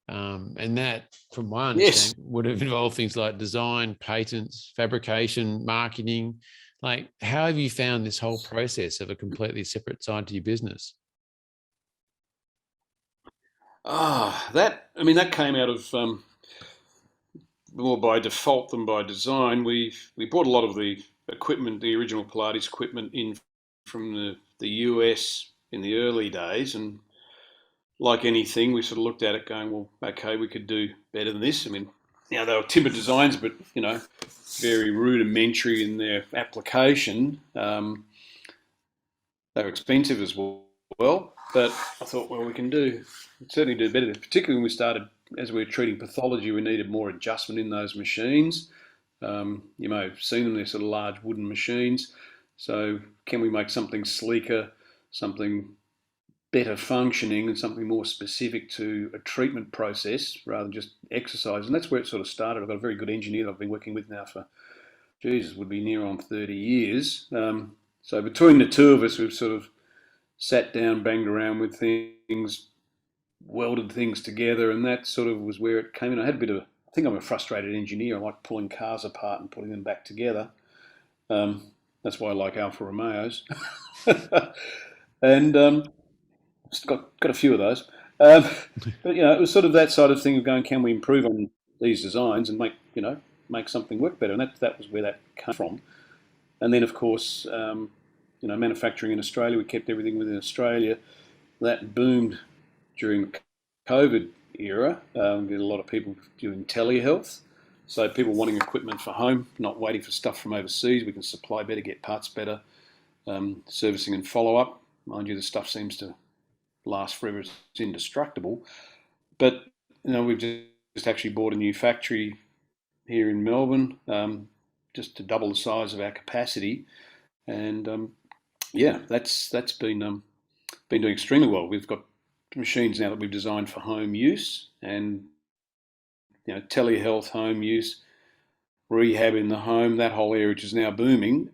And that, from my Yes. understanding, would have involved things like design, patents, fabrication, marketing. Like, how have you found this whole process of a completely separate side to your business? That came out of more by default than by design. We bought a lot of the equipment, the original Pilates equipment, in from the US in the early days, and like anything, we sort of looked at it going, well, okay, we could do better than this. They were timber designs, but very rudimentary in their application. They were expensive as well, but I thought, well, we can certainly do better. Particularly when we started, as we were treating pathology, we needed more adjustment in those machines. You may have seen them; they're sort of large wooden machines. So, can we make something sleeker, something better functioning, and something more specific to a treatment process rather than just exercise? And that's where it sort of started. I've got a very good engineer that I've been working with now for, Jesus, would be near on 30 years. So between the two of us, we've sort of sat down, banged around with things, welded things together, and that sort of was where it came in. I think I'm a frustrated engineer. I like pulling cars apart and putting them back together. That's why I like Alfa Romeos. And just got a few of those. But it was sort of that side of thing of going, can we improve on these designs and make something work better? And that was where that came from. And then, of course, manufacturing in Australia, we kept everything within Australia. That boomed during the COVID era. We did a lot of people doing telehealth. So people wanting equipment for home, not waiting for stuff from overseas. We can supply better, get parts better, servicing and follow-up. Mind you, the stuff seems to last forever. It's indestructible. But, we've just actually bought a new factory here in Melbourne, just to double the size of our capacity. And that's been doing extremely well. We've got machines now that we've designed for home use, and telehealth home use, rehab in the home, that whole area which is now booming.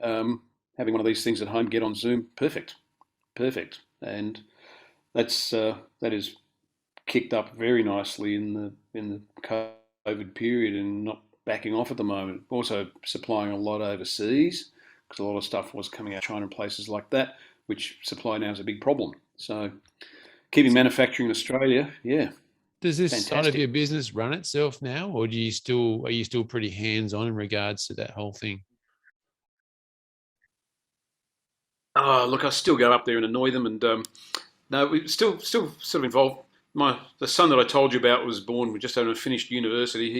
Having one of these things at home, get on Zoom, perfect, and that is kicked up very nicely in the COVID period and not backing off at the moment. Also supplying a lot overseas, because a lot of stuff was coming out of China and places like that, which supply now is a big problem. So keeping manufacturing in Australia, yeah. Does this side of Fantastic. your business run itself now, or are you still pretty hands-on in regards to that whole thing? Oh, look, I still go up there and annoy them, and no, we still sort of involved. The son that I told you about was born. We just haven't finished university.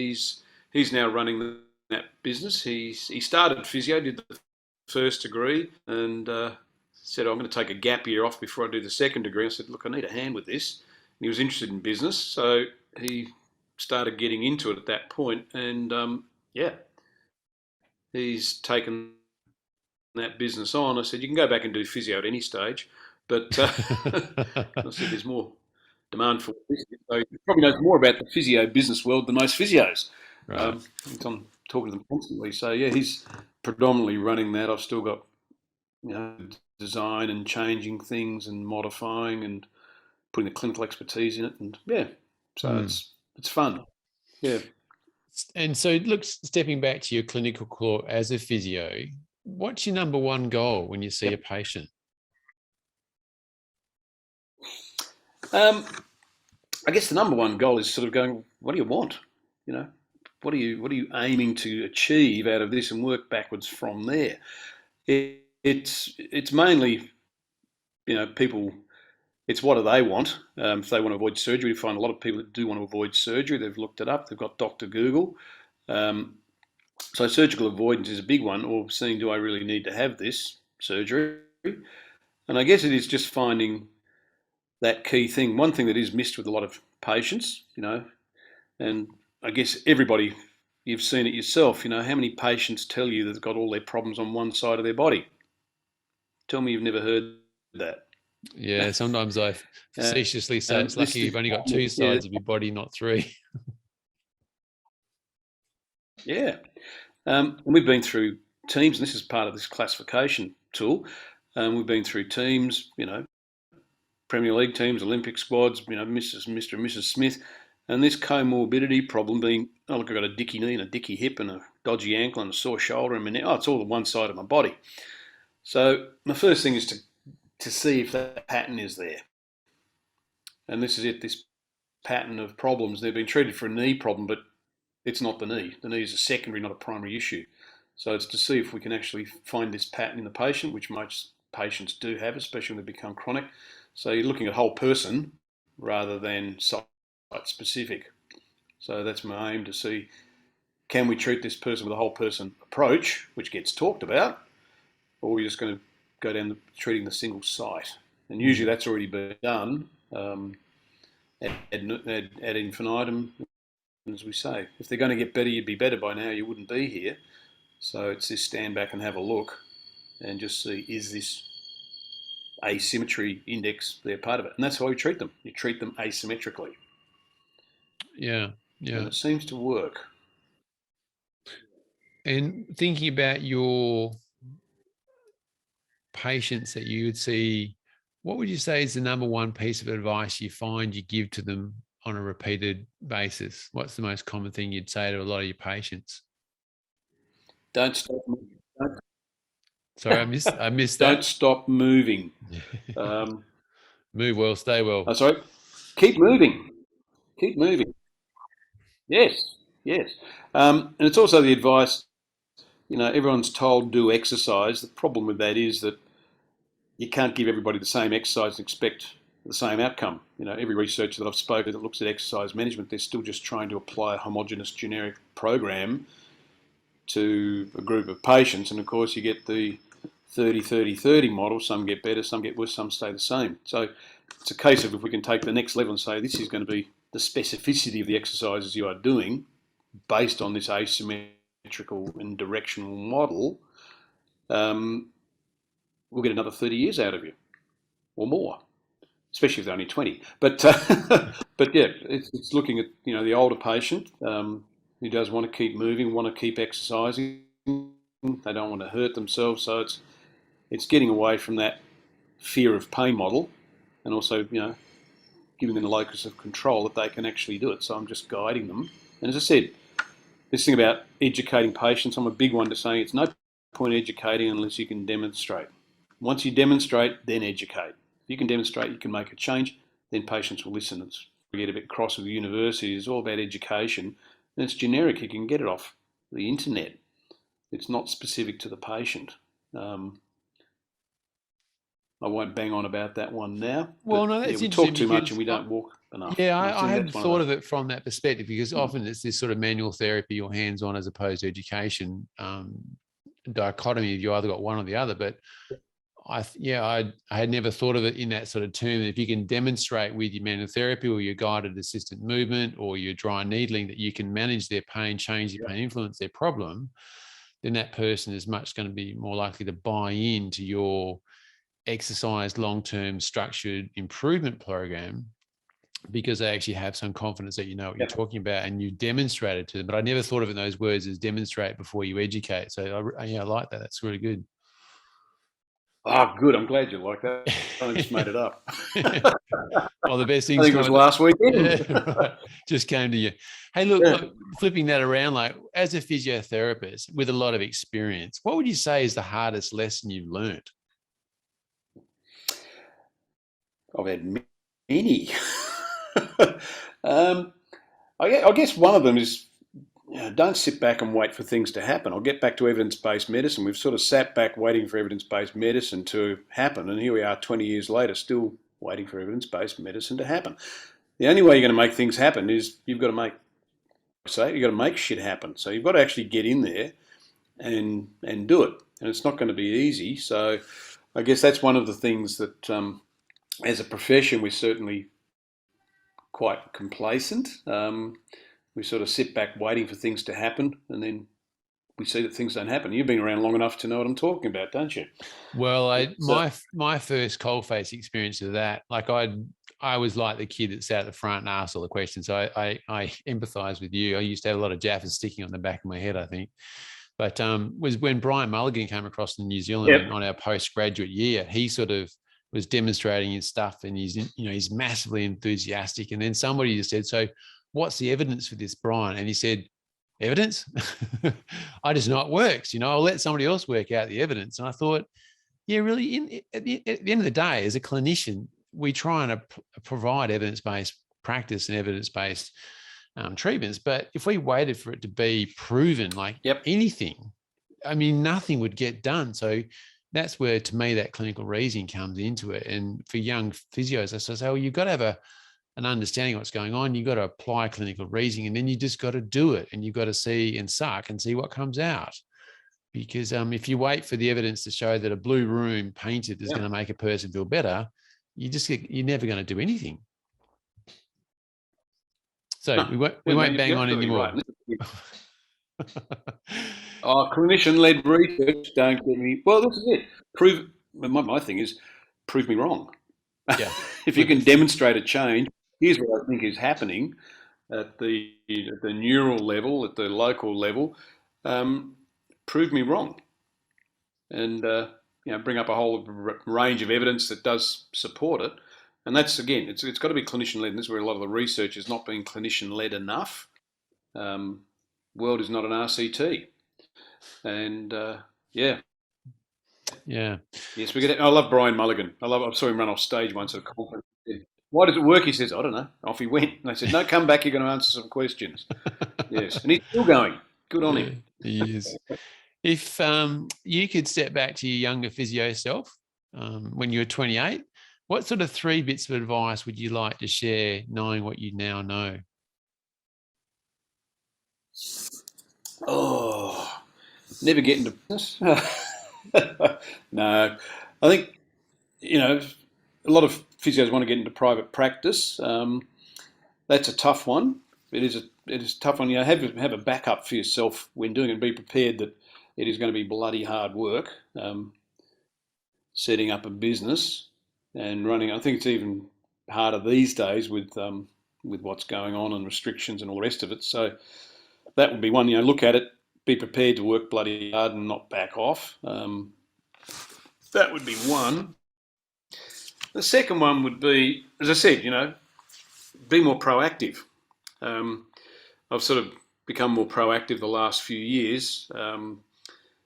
He's now running that business. He started physio, did the first degree, and said, I'm going to take a gap year off before I do the second degree. I said, look, I need a hand with this. And he was interested in business, so he started getting into it at that point, and yeah, he's taken that business on. I said, you can go back and do physio at any stage, but I said, there's more demand for physio. So he probably knows more about the physio business world than most physios. Right. I'm talking to them constantly. So yeah, he's predominantly running that. I've still got design and changing things and modifying and putting the clinical expertise in it, and yeah, so it's fun. Yeah. And so, look, stepping back to your clinical core as a physio, what's your number one goal when you see a patient? I guess the number one goal is sort of going, what do you want? You know, what are you aiming to achieve out of this, and work backwards from there. It's mainly, people. It's what do they want? If they want to avoid surgery, we find a lot of people that do want to avoid surgery. They've looked it up. They've got Dr. Google. So surgical avoidance is a big one, or seeing, do I really need to have this surgery? And I guess it is just finding that key thing. One thing that is missed with a lot of patients, and I guess everybody, you've seen it yourself, how many patients tell you they've got all their problems on one side of their body? Tell me you've never heard that. Yeah, sometimes I facetiously say it's lucky you've only got two sides of your body, not three. Yeah. And we've been through teams, and this is part of this classification tool. We've been through teams, Premier League teams, Olympic squads, Mr. and Mrs. Smith, and this comorbidity problem being, oh, look, I've got a dicky knee and a dicky hip and a dodgy ankle and a sore shoulder and my neck. Oh, it's all the one side of my body. So my first thing is to see if that pattern is there. And this is it, this pattern of problems. They've been treated for a knee problem, but it's not the knee. The knee is a secondary, not a primary issue. So it's to see if we can actually find this pattern in the patient, which most patients do have, especially when they become chronic. So you're looking at whole person rather than site specific. So that's my aim, to see, can we treat this person with a whole person approach, which gets talked about, or are we just going to go down treating the single site? And usually that's already been done ad infinitum, as we say. If they're going to get better, you'd be better by now. You wouldn't be here. So it's this stand back and have a look and just see, is this asymmetry index there part of it? And that's how you treat them. You treat them asymmetrically. Yeah. And it seems to work. And thinking about your patients that you would see, what would you say is the number one piece of advice you find you give to them on a repeated basis? What's the most common thing you'd say to a lot of your patients? Don't stop moving. Sorry, I missed that. Don't stop moving. Move well, stay well. Oh, sorry. Keep moving. Keep moving. Yes. And it's also the advice, everyone's told do exercise. The problem with that is that you can't give everybody the same exercise and expect the same outcome. Every researcher that I've spoken that looks at exercise management, they're still just trying to apply a homogenous generic program to a group of patients. And of course you get the 30-30-30 model. Some get better, some get worse, some stay the same. So it's a case of, if we can take the next level and say, this is going to be the specificity of the exercises you are doing based on this asymmetrical and directional model, we'll get another 30 years out of you or more, especially if they're only 20. But yeah, it's looking at, the older patient who does want to keep moving, want to keep exercising. They don't want to hurt themselves. So it's getting away from that fear of pain model, and also, giving them the locus of control that they can actually do it. So I'm just guiding them. And as I said, this thing about educating patients, I'm a big one to saying it's no point educating unless you can demonstrate. Once you demonstrate, then educate. If you can demonstrate you can make a change, then patients will listen. We get a bit cross with the university. It's all about education, and it's generic. You can get it off the internet. It's not specific to the patient. I won't bang on about that one now. Well, no, that's we talk too much and we don't walk enough. Yeah, I hadn't thought of it from that perspective, because often it's this sort of manual therapy or hands-on as opposed to education dichotomy. You either got one or the other. But I had never thought of it in that sort of term. If you can demonstrate with your manual therapy or your guided assisted movement or your dry needling that you can manage their pain, change their pain, influence their problem, then that person is much going to be more likely to buy into your exercise long-term structured improvement program, because they actually have some confidence that you know what you're talking about and you demonstrated to them. But I never thought of it in those words as demonstrate before you educate. So I like that. That's really good. Oh, good. I'm glad you like that. I just made it up. Well, the best I things think it come was at the, last weekend. yeah, right. Just came to you. Hey, look, Yeah. flipping that around, like as a physiotherapist with a lot of experience, what would you say is the hardest lesson you've learned? I've had many. um, I guess one of them is, don't sit back and wait for things to happen. I'll get back to evidence-based medicine. We've sort of sat back waiting for evidence-based medicine to happen, and here we are 20 years later still waiting for evidence-based medicine to happen. The only way you're going to make things happen is you've got to make shit happen. So you've got to actually get in there and do it, and it's not going to be easy. So I guess that's one of the things that, as a profession, we're certainly quite complacent. We sort of sit back waiting for things to happen, and then we see that things don't happen. You've been around long enough to know what I'm talking about, don't you? Well, So, my first coalface experience of that, like I was like the kid that sat at the front and asked all the questions. So I empathise with you. I used to have a lot of jaffers sticking on the back of my head, I think. But was when Brian Mulligan came across to New Zealand yep. on our postgraduate year. He sort of was demonstrating his stuff, and he's massively enthusiastic. And then somebody just said, "So, what's the evidence for this, Brian?" And he said, "Evidence? I just know it works. I'll let somebody else work out the evidence." And I thought, yeah, really, at the end of the day, as a clinician, we try and provide evidence-based practice and evidence-based treatments. But if we waited for it to be proven, like Yep. anything, I mean, nothing would get done. So that's where, to me, that clinical reasoning comes into it. And for young physios, I say, well, you've got to have an understanding of what's going on. You've got to apply clinical reasoning, and then you just got to do it, and you've got to see and suck and see what comes out. Because if you wait for the evidence to show that a blue room painted is Yeah. going to make a person feel better, you're never going to do anything. So we won't bang You're on absolutely anymore. right. Clinician-led research. Don't get me. Well, this is it. My thing is, prove me wrong. Yeah. If you can demonstrate a change, here's what I think is happening at the neural level, at the local level. Um, Prove me wrong, and bring up a whole range of evidence that does support it. And that's, again, it's got to be clinician led. And this is where a lot of the research is not being clinician led enough. World is not an RCT, and yeah. Yeah. Yes, we get. I love Brian Mulligan. I saw him run off stage once at a conference. Why does it work? He says, I don't know. Off he went. And they said, no, come back. You're going to answer some questions. Yes, and he's still going. Good on Yeah, him. he is. If you could step back to your younger physio self when you were 28, what sort of 3 bits of advice would you like to share, knowing what you now know? Oh, never get into business. No, I think, a lot of physios want to get into private practice. That's a tough one. It is a tough one. Have a backup for yourself when doing it. Be prepared that it is going to be bloody hard work. Setting up a business and running. I think it's even harder these days with what's going on and restrictions and all the rest of it. So that would be one. Look at it. Be prepared to work bloody hard and not back off. That would be one. The second one would be, as I said, be more proactive. I've sort of become more proactive the last few years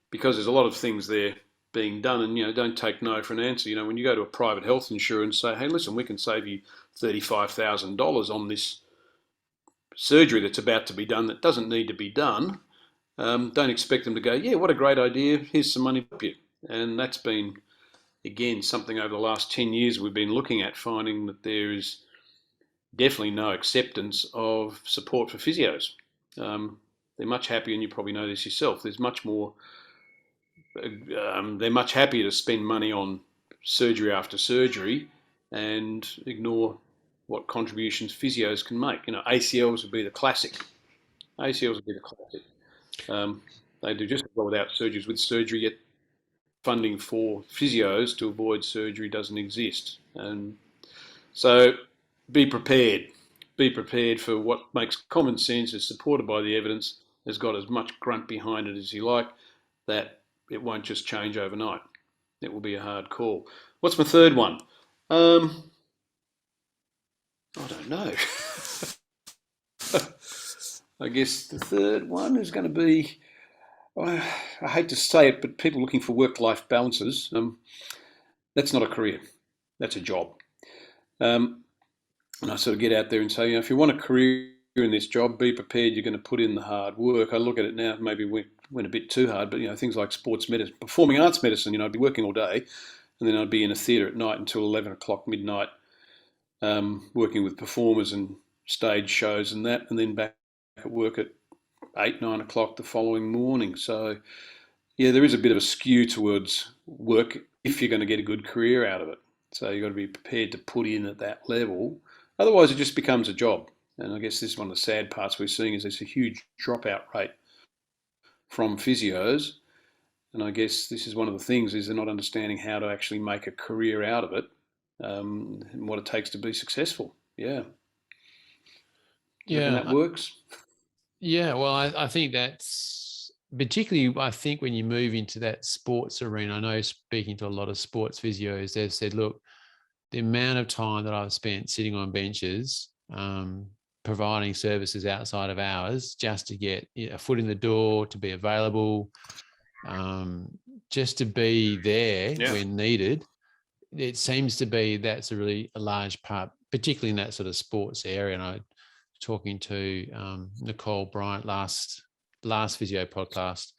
because there's a lot of things there being done, and don't take no for an answer. When you go to a private health insurer and say, "Hey, listen, we can save you $35,000 on this surgery that's about to be done that doesn't need to be done," don't expect them to go, "Yeah, what a great idea. Here's some money to help you." And that's been, again, something over the last 10 years we've been looking at, finding that there is definitely no acceptance of support for physios. They're much happier, and you probably know this yourself. There's much more. They're much happier to spend money on surgery after surgery and ignore what contributions physios can make. ACLs would be the classic. ACLs would be the classic. They do just as well without surgeries. With surgery, yet funding for physios to avoid surgery doesn't exist. And so be prepared. Be prepared for what makes common sense, is supported by the evidence, has got as much grunt behind it as you like, that it won't just change overnight. it will be a hard call. What's my third one? I don't know. I guess the third one is going to be, I hate to say it, but people looking for work-life balances. That's not a career. That's a job. And I sort of get out there and say, if you want a career in this job, be prepared. You're going to put in the hard work. I look at it now, maybe we went a bit too hard, but things like sports medicine, performing arts medicine. I'd be working all day, and then I'd be in a theatre at night until 11 o'clock midnight, working with performers and stage shows and that, and then back at work at 8, 9 o'clock the following morning. So yeah, there is a bit of a skew towards work if you're going to get a good career out of it. So you've got to be prepared to put in at that level. Otherwise, it just becomes a job. And I guess this is one of the sad parts we're seeing is there's a huge dropout rate from physios. And I guess this is one of the things is they're not understanding how to actually make a career out of it, and what it takes to be successful. Yeah. Do you reckon that Yeah. works? Yeah. Well, I think that's particularly, I think when you move into that sports arena, I know speaking to a lot of sports physios, they've said, look, the amount of time that I've spent sitting on benches, providing services outside of hours just to get a foot in the door, to be available, just to be there when needed. It seems to be that's a large part, particularly in that sort of sports area. And I was talking to Nicole Bryant last physio podcast.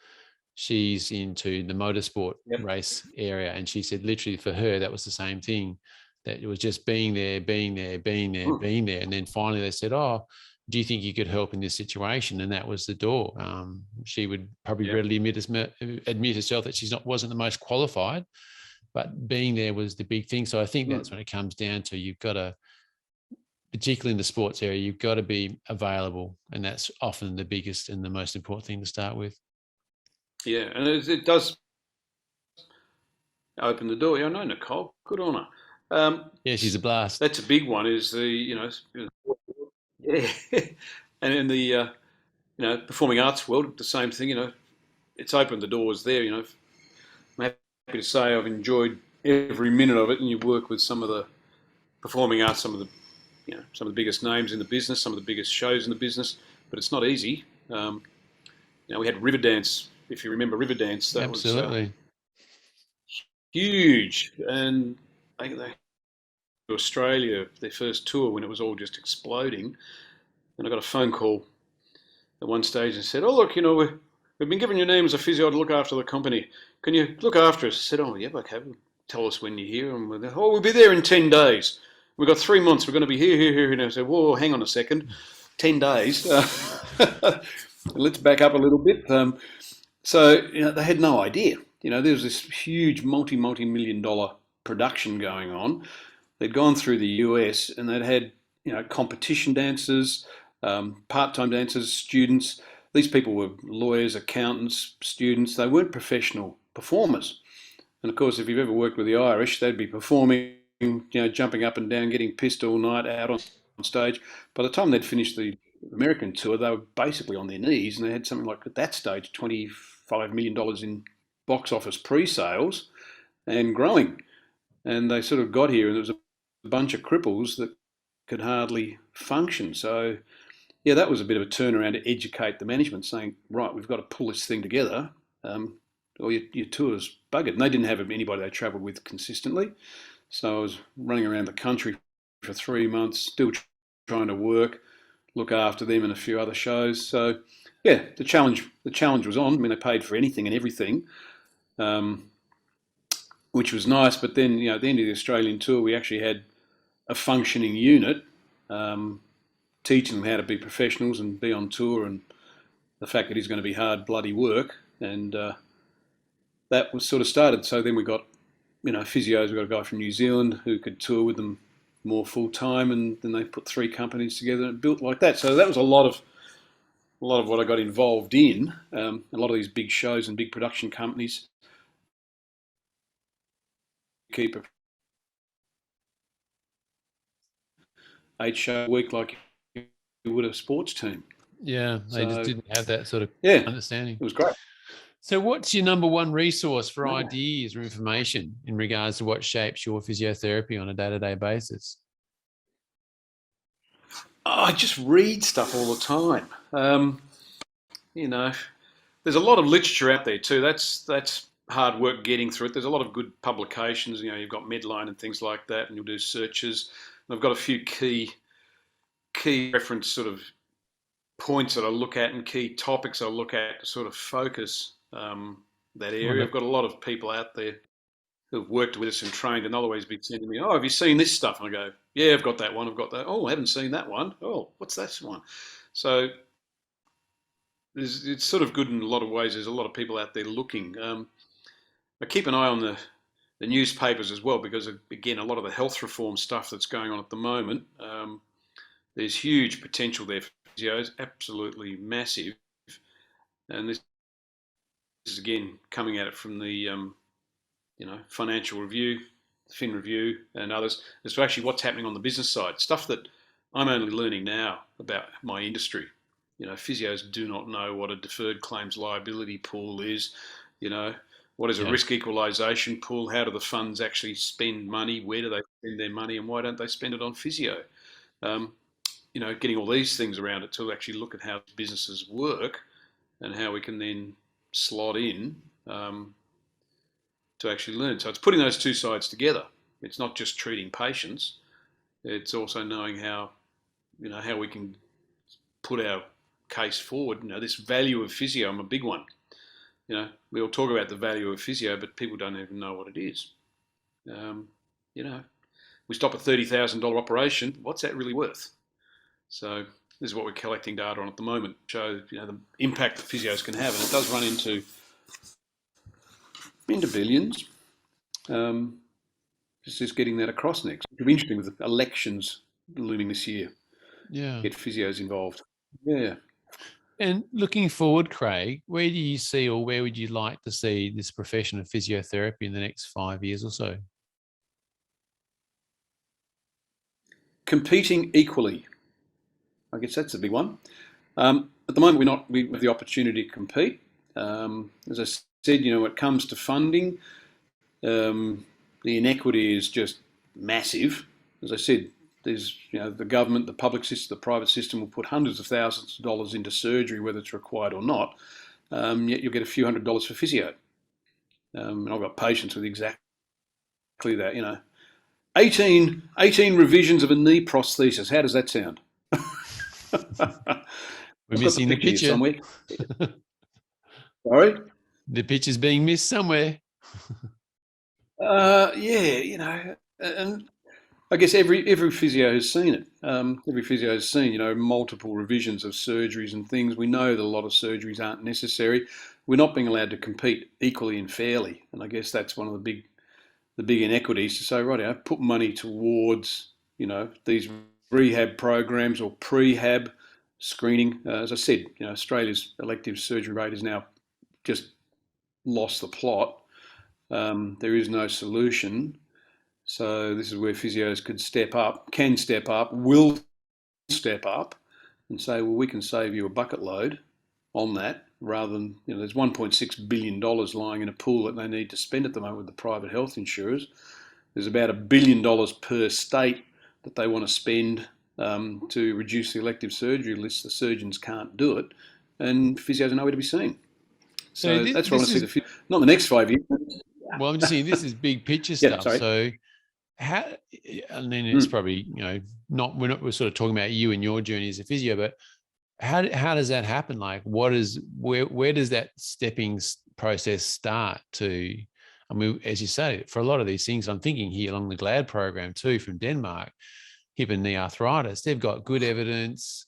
She's into the motorsport race area, and she said literally for her that was the same thing, that it was just being there, and then finally they said, oh, do you think you could help in this situation? And that was the door. She would probably readily admit herself that she's wasn't the most qualified, but being there was the big thing. So I think that's when it comes down to, you've got to, particularly in the sports area, you've got to be available, and that's often the biggest and the most important thing to start with. Yeah, and it does open the door. Yeah, I know Nicole. Good on her. Yeah, she's a blast. That's a big one. Is the yeah, and in the performing arts world, the same thing. It's opened the doors there. I'm happy to say I've enjoyed every minute of it, and you work with some of the performing arts, some of the biggest names in the business, some of the biggest shows in the business. But it's not easy. We had Riverdance. If you remember Riverdance, that Absolutely. was huge, and they to Australia, their first tour, when it was all just exploding. And I got a phone call at one stage and said, "Oh, look, we've been given your name as a physio to look after the company. Can you look after us?" I said, "Oh, yeah, okay. Well, tell us when you're here." And we'll be there in 10 days. We've got 3 months. We're going to be here. And I said, "Whoa, hang on a second. 10 days. Let's back up a little bit." So they had no idea. There was this huge multi-million dollar production going on. They'd gone through the US and they'd had competition dancers, part-time dancers, students. These people were lawyers, accountants, students. They weren't professional performers. And of course, if you've ever worked with the Irish, they'd be performing, jumping up and down, getting pissed all night out on stage. By the time they'd finished the American tour, they were basically on their knees, and they had something like, at that stage, $25 million in box office pre-sales and growing. And they sort of got here, and there was a bunch of cripples that could hardly function. So, yeah, that was a bit of a turnaround to educate the management, saying, right, we've got to pull this thing together, or your tour's buggered. And they didn't have anybody they travelled with consistently. So I was running around the country for 3 months, still trying to work, look after them and a few other shows. So, yeah, the challenge was on. I mean, they paid for anything and everything, which was nice. But then, at the end of the Australian tour, we actually had a functioning unit, teaching them how to be professionals and be on tour, and the fact that it's going to be hard, bloody work. And that was sort of started. So then we got, physios. We got a guy from New Zealand who could tour with them more full time, and then they put 3 companies together and built like that. So that was a lot of what I got involved in. A lot of these big shows and big production companies keep a 8-show week like you would a sports team. Yeah, they just didn't have that sort of understanding. It was great. So what's your number one resource for ideas or information in regards to what shapes your physiotherapy on a day-to-day basis? I just read stuff all the time. You know, there's a lot of literature out there too. That's hard work getting through it. There's a lot of good publications. You know, you've got Medline and things like that, and you'll do searches. And I've got a few key reference sort of points that I look at and key topics I look at to sort of focus that area. I've got a lot of people out there who've worked with us and trained, and they'll always be sending me, "Oh, have you seen this stuff?" And I go, "Yeah, I've got that one. I've got that. Oh, I haven't seen that one. Oh, what's that one?" So it's sort of good in a lot of ways. There's a lot of people out there looking. I keep an eye on the newspapers as well because, again, a lot of the health reform stuff that's going on at the moment, there's huge potential there for physios, absolutely massive. And this is, again, coming at it from the Financial Review, Fin Review, and others, as to actually what's happening on the business side, stuff that I'm only learning now about my industry. You know, physios do not know what a deferred claims liability pool is. You know, what is a risk equalisation pool? How do the funds actually spend money? Where do they spend their money, and why don't they spend it on physio? Getting all these things around it to actually look at how businesses work and how we can then slot in to actually learn. So it's putting those two sides together. It's not just treating patients. It's also knowing how we can put our case forward. You know, this value of physio, I'm a big one. You know, we all talk about the value of physio, but people don't even know what it is. We stop a $30,000 operation. What's that really worth? So this is what we're collecting data on at the moment. Show the impact that physios can have, and it does run into billions. Just getting that across next. It'll be interesting with the elections looming this year. Yeah. Get physios involved. Yeah. And looking forward, Craig, where do you see, or where would you like to see this profession of physiotherapy in the next 5 years or so? Competing equally. I guess that's a big one. At the moment, we have the opportunity to compete. As I said, when it comes to funding, the inequity is just massive. As I said, there's the government, the public system, the private system will put hundreds of thousands of dollars into surgery, whether it's required or not. Yet you'll get a few $100s for physio. And I've got patients with exactly that. 18 revisions of a knee prosthesis. How does that sound? We're missing the picture somewhere. Sorry? The picture's being missed somewhere. And I guess every physio has seen it. Every physio has seen, multiple revisions of surgeries and things. We know that a lot of surgeries aren't necessary. We're not being allowed to compete equally and fairly, and I guess that's one of the big inequities to say, right, put money towards, these rehab programs or prehab screening. As I said, Australia's elective surgery rate has now just lost the plot. There is no solution. So this is where physios can step up, will step up and say, well, we can save you a bucket load on that, rather than, there's $1.6 billion lying in a pool that they need to spend at the moment with the private health insurers. There's about $1 billion per state that they want to spend to reduce the elective surgery list. The surgeons can't do it, and physios are nowhere to be seen. So that's where I want to see not the next 5 years. Well, I'm just saying this is big picture stuff. So how, and then it's probably, we're sort of talking about you and your journey as a physio, but how does that happen? Like, where does that stepping process start to? I mean, as you say, for a lot of these things, I'm thinking here along the GLAD program too, from Denmark, hip and knee arthritis. They've got good evidence.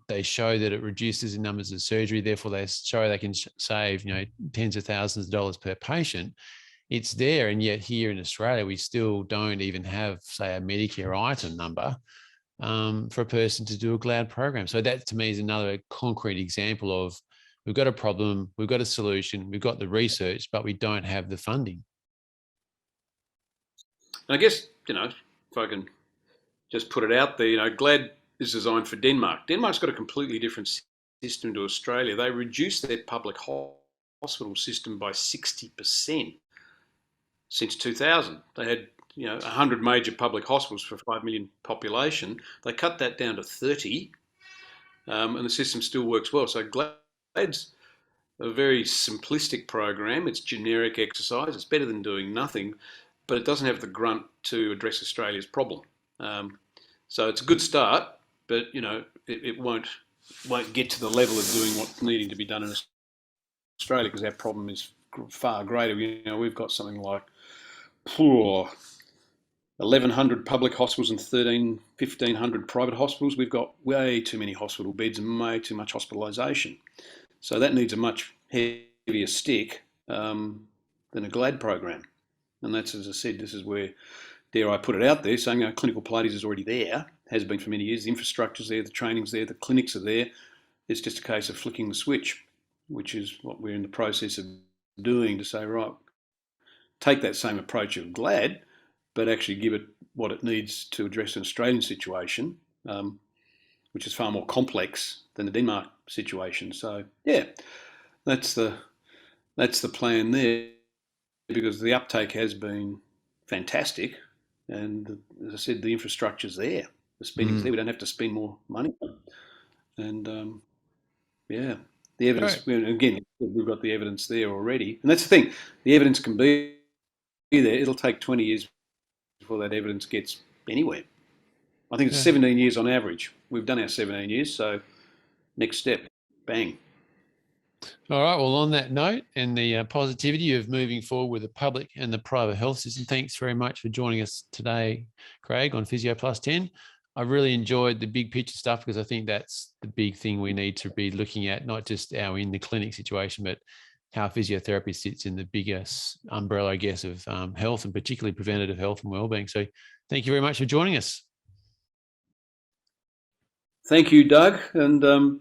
They show that it reduces the numbers of surgery. Therefore, they show they can save, tens of thousands of dollars per patient. It's there, and yet here in Australia, we still don't even have, say, a Medicare item number for a person to do a GLAD program. So that to me is another concrete example of we've got a problem, we've got a solution, we've got the research, but we don't have the funding. And I guess, if I can just put it out there, GLAD is designed for Denmark. Denmark's got a completely different system to Australia. They reduce their public hospital system by 60% since 2000. They had 100 major public hospitals for a 5 million population. They cut that down to 30, and the system still works well. So GLAD's a very simplistic program. It's generic exercise. It's better than doing nothing, but it doesn't have the grunt to address Australia's problem. So it's a good start, but it won't get to the level of doing what's needing to be done in Australia, because our problem is far greater. We've got something like 1,100 public hospitals and 1,500 private hospitals. We've got way too many hospital beds and way too much hospitalisation. So that needs a much heavier stick than a GLAD program. And that's, as I said, this is where, dare I put it out there, saying clinical Pilates is already there, has been for many years. The infrastructure's there, the training's there, the clinics are there. It's just a case of flicking the switch, which is what we're in the process of doing, to say, right, take that same approach of GLAD, but actually give it what it needs to address an Australian situation, which is far more complex than the Denmark situation. So yeah, that's the plan there, because the uptake has been fantastic, and as I said, the infrastructure's there, the spending's there. We don't have to spend more money, and yeah, the evidence. Right. Again, we've got the evidence there already, and that's the thing. The evidence can be there. It'll take 20 years before that evidence gets anywhere. I think it's 17 years on average. We've done our 17 years, so next step, bang. All right, well, on that note and the positivity of moving forward with the public and the private health system, thanks very much for joining us today, Craig, on Physio+10. I really enjoyed the big picture stuff, because I think that's the big thing we need to be looking at, not just our in the clinic situation, but how physiotherapy sits in the biggest umbrella, I guess, of health, and particularly preventative health and wellbeing. So thank you very much for joining us. Thank you, Doug. And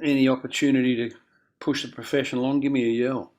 any opportunity to push the profession along, give me a yell.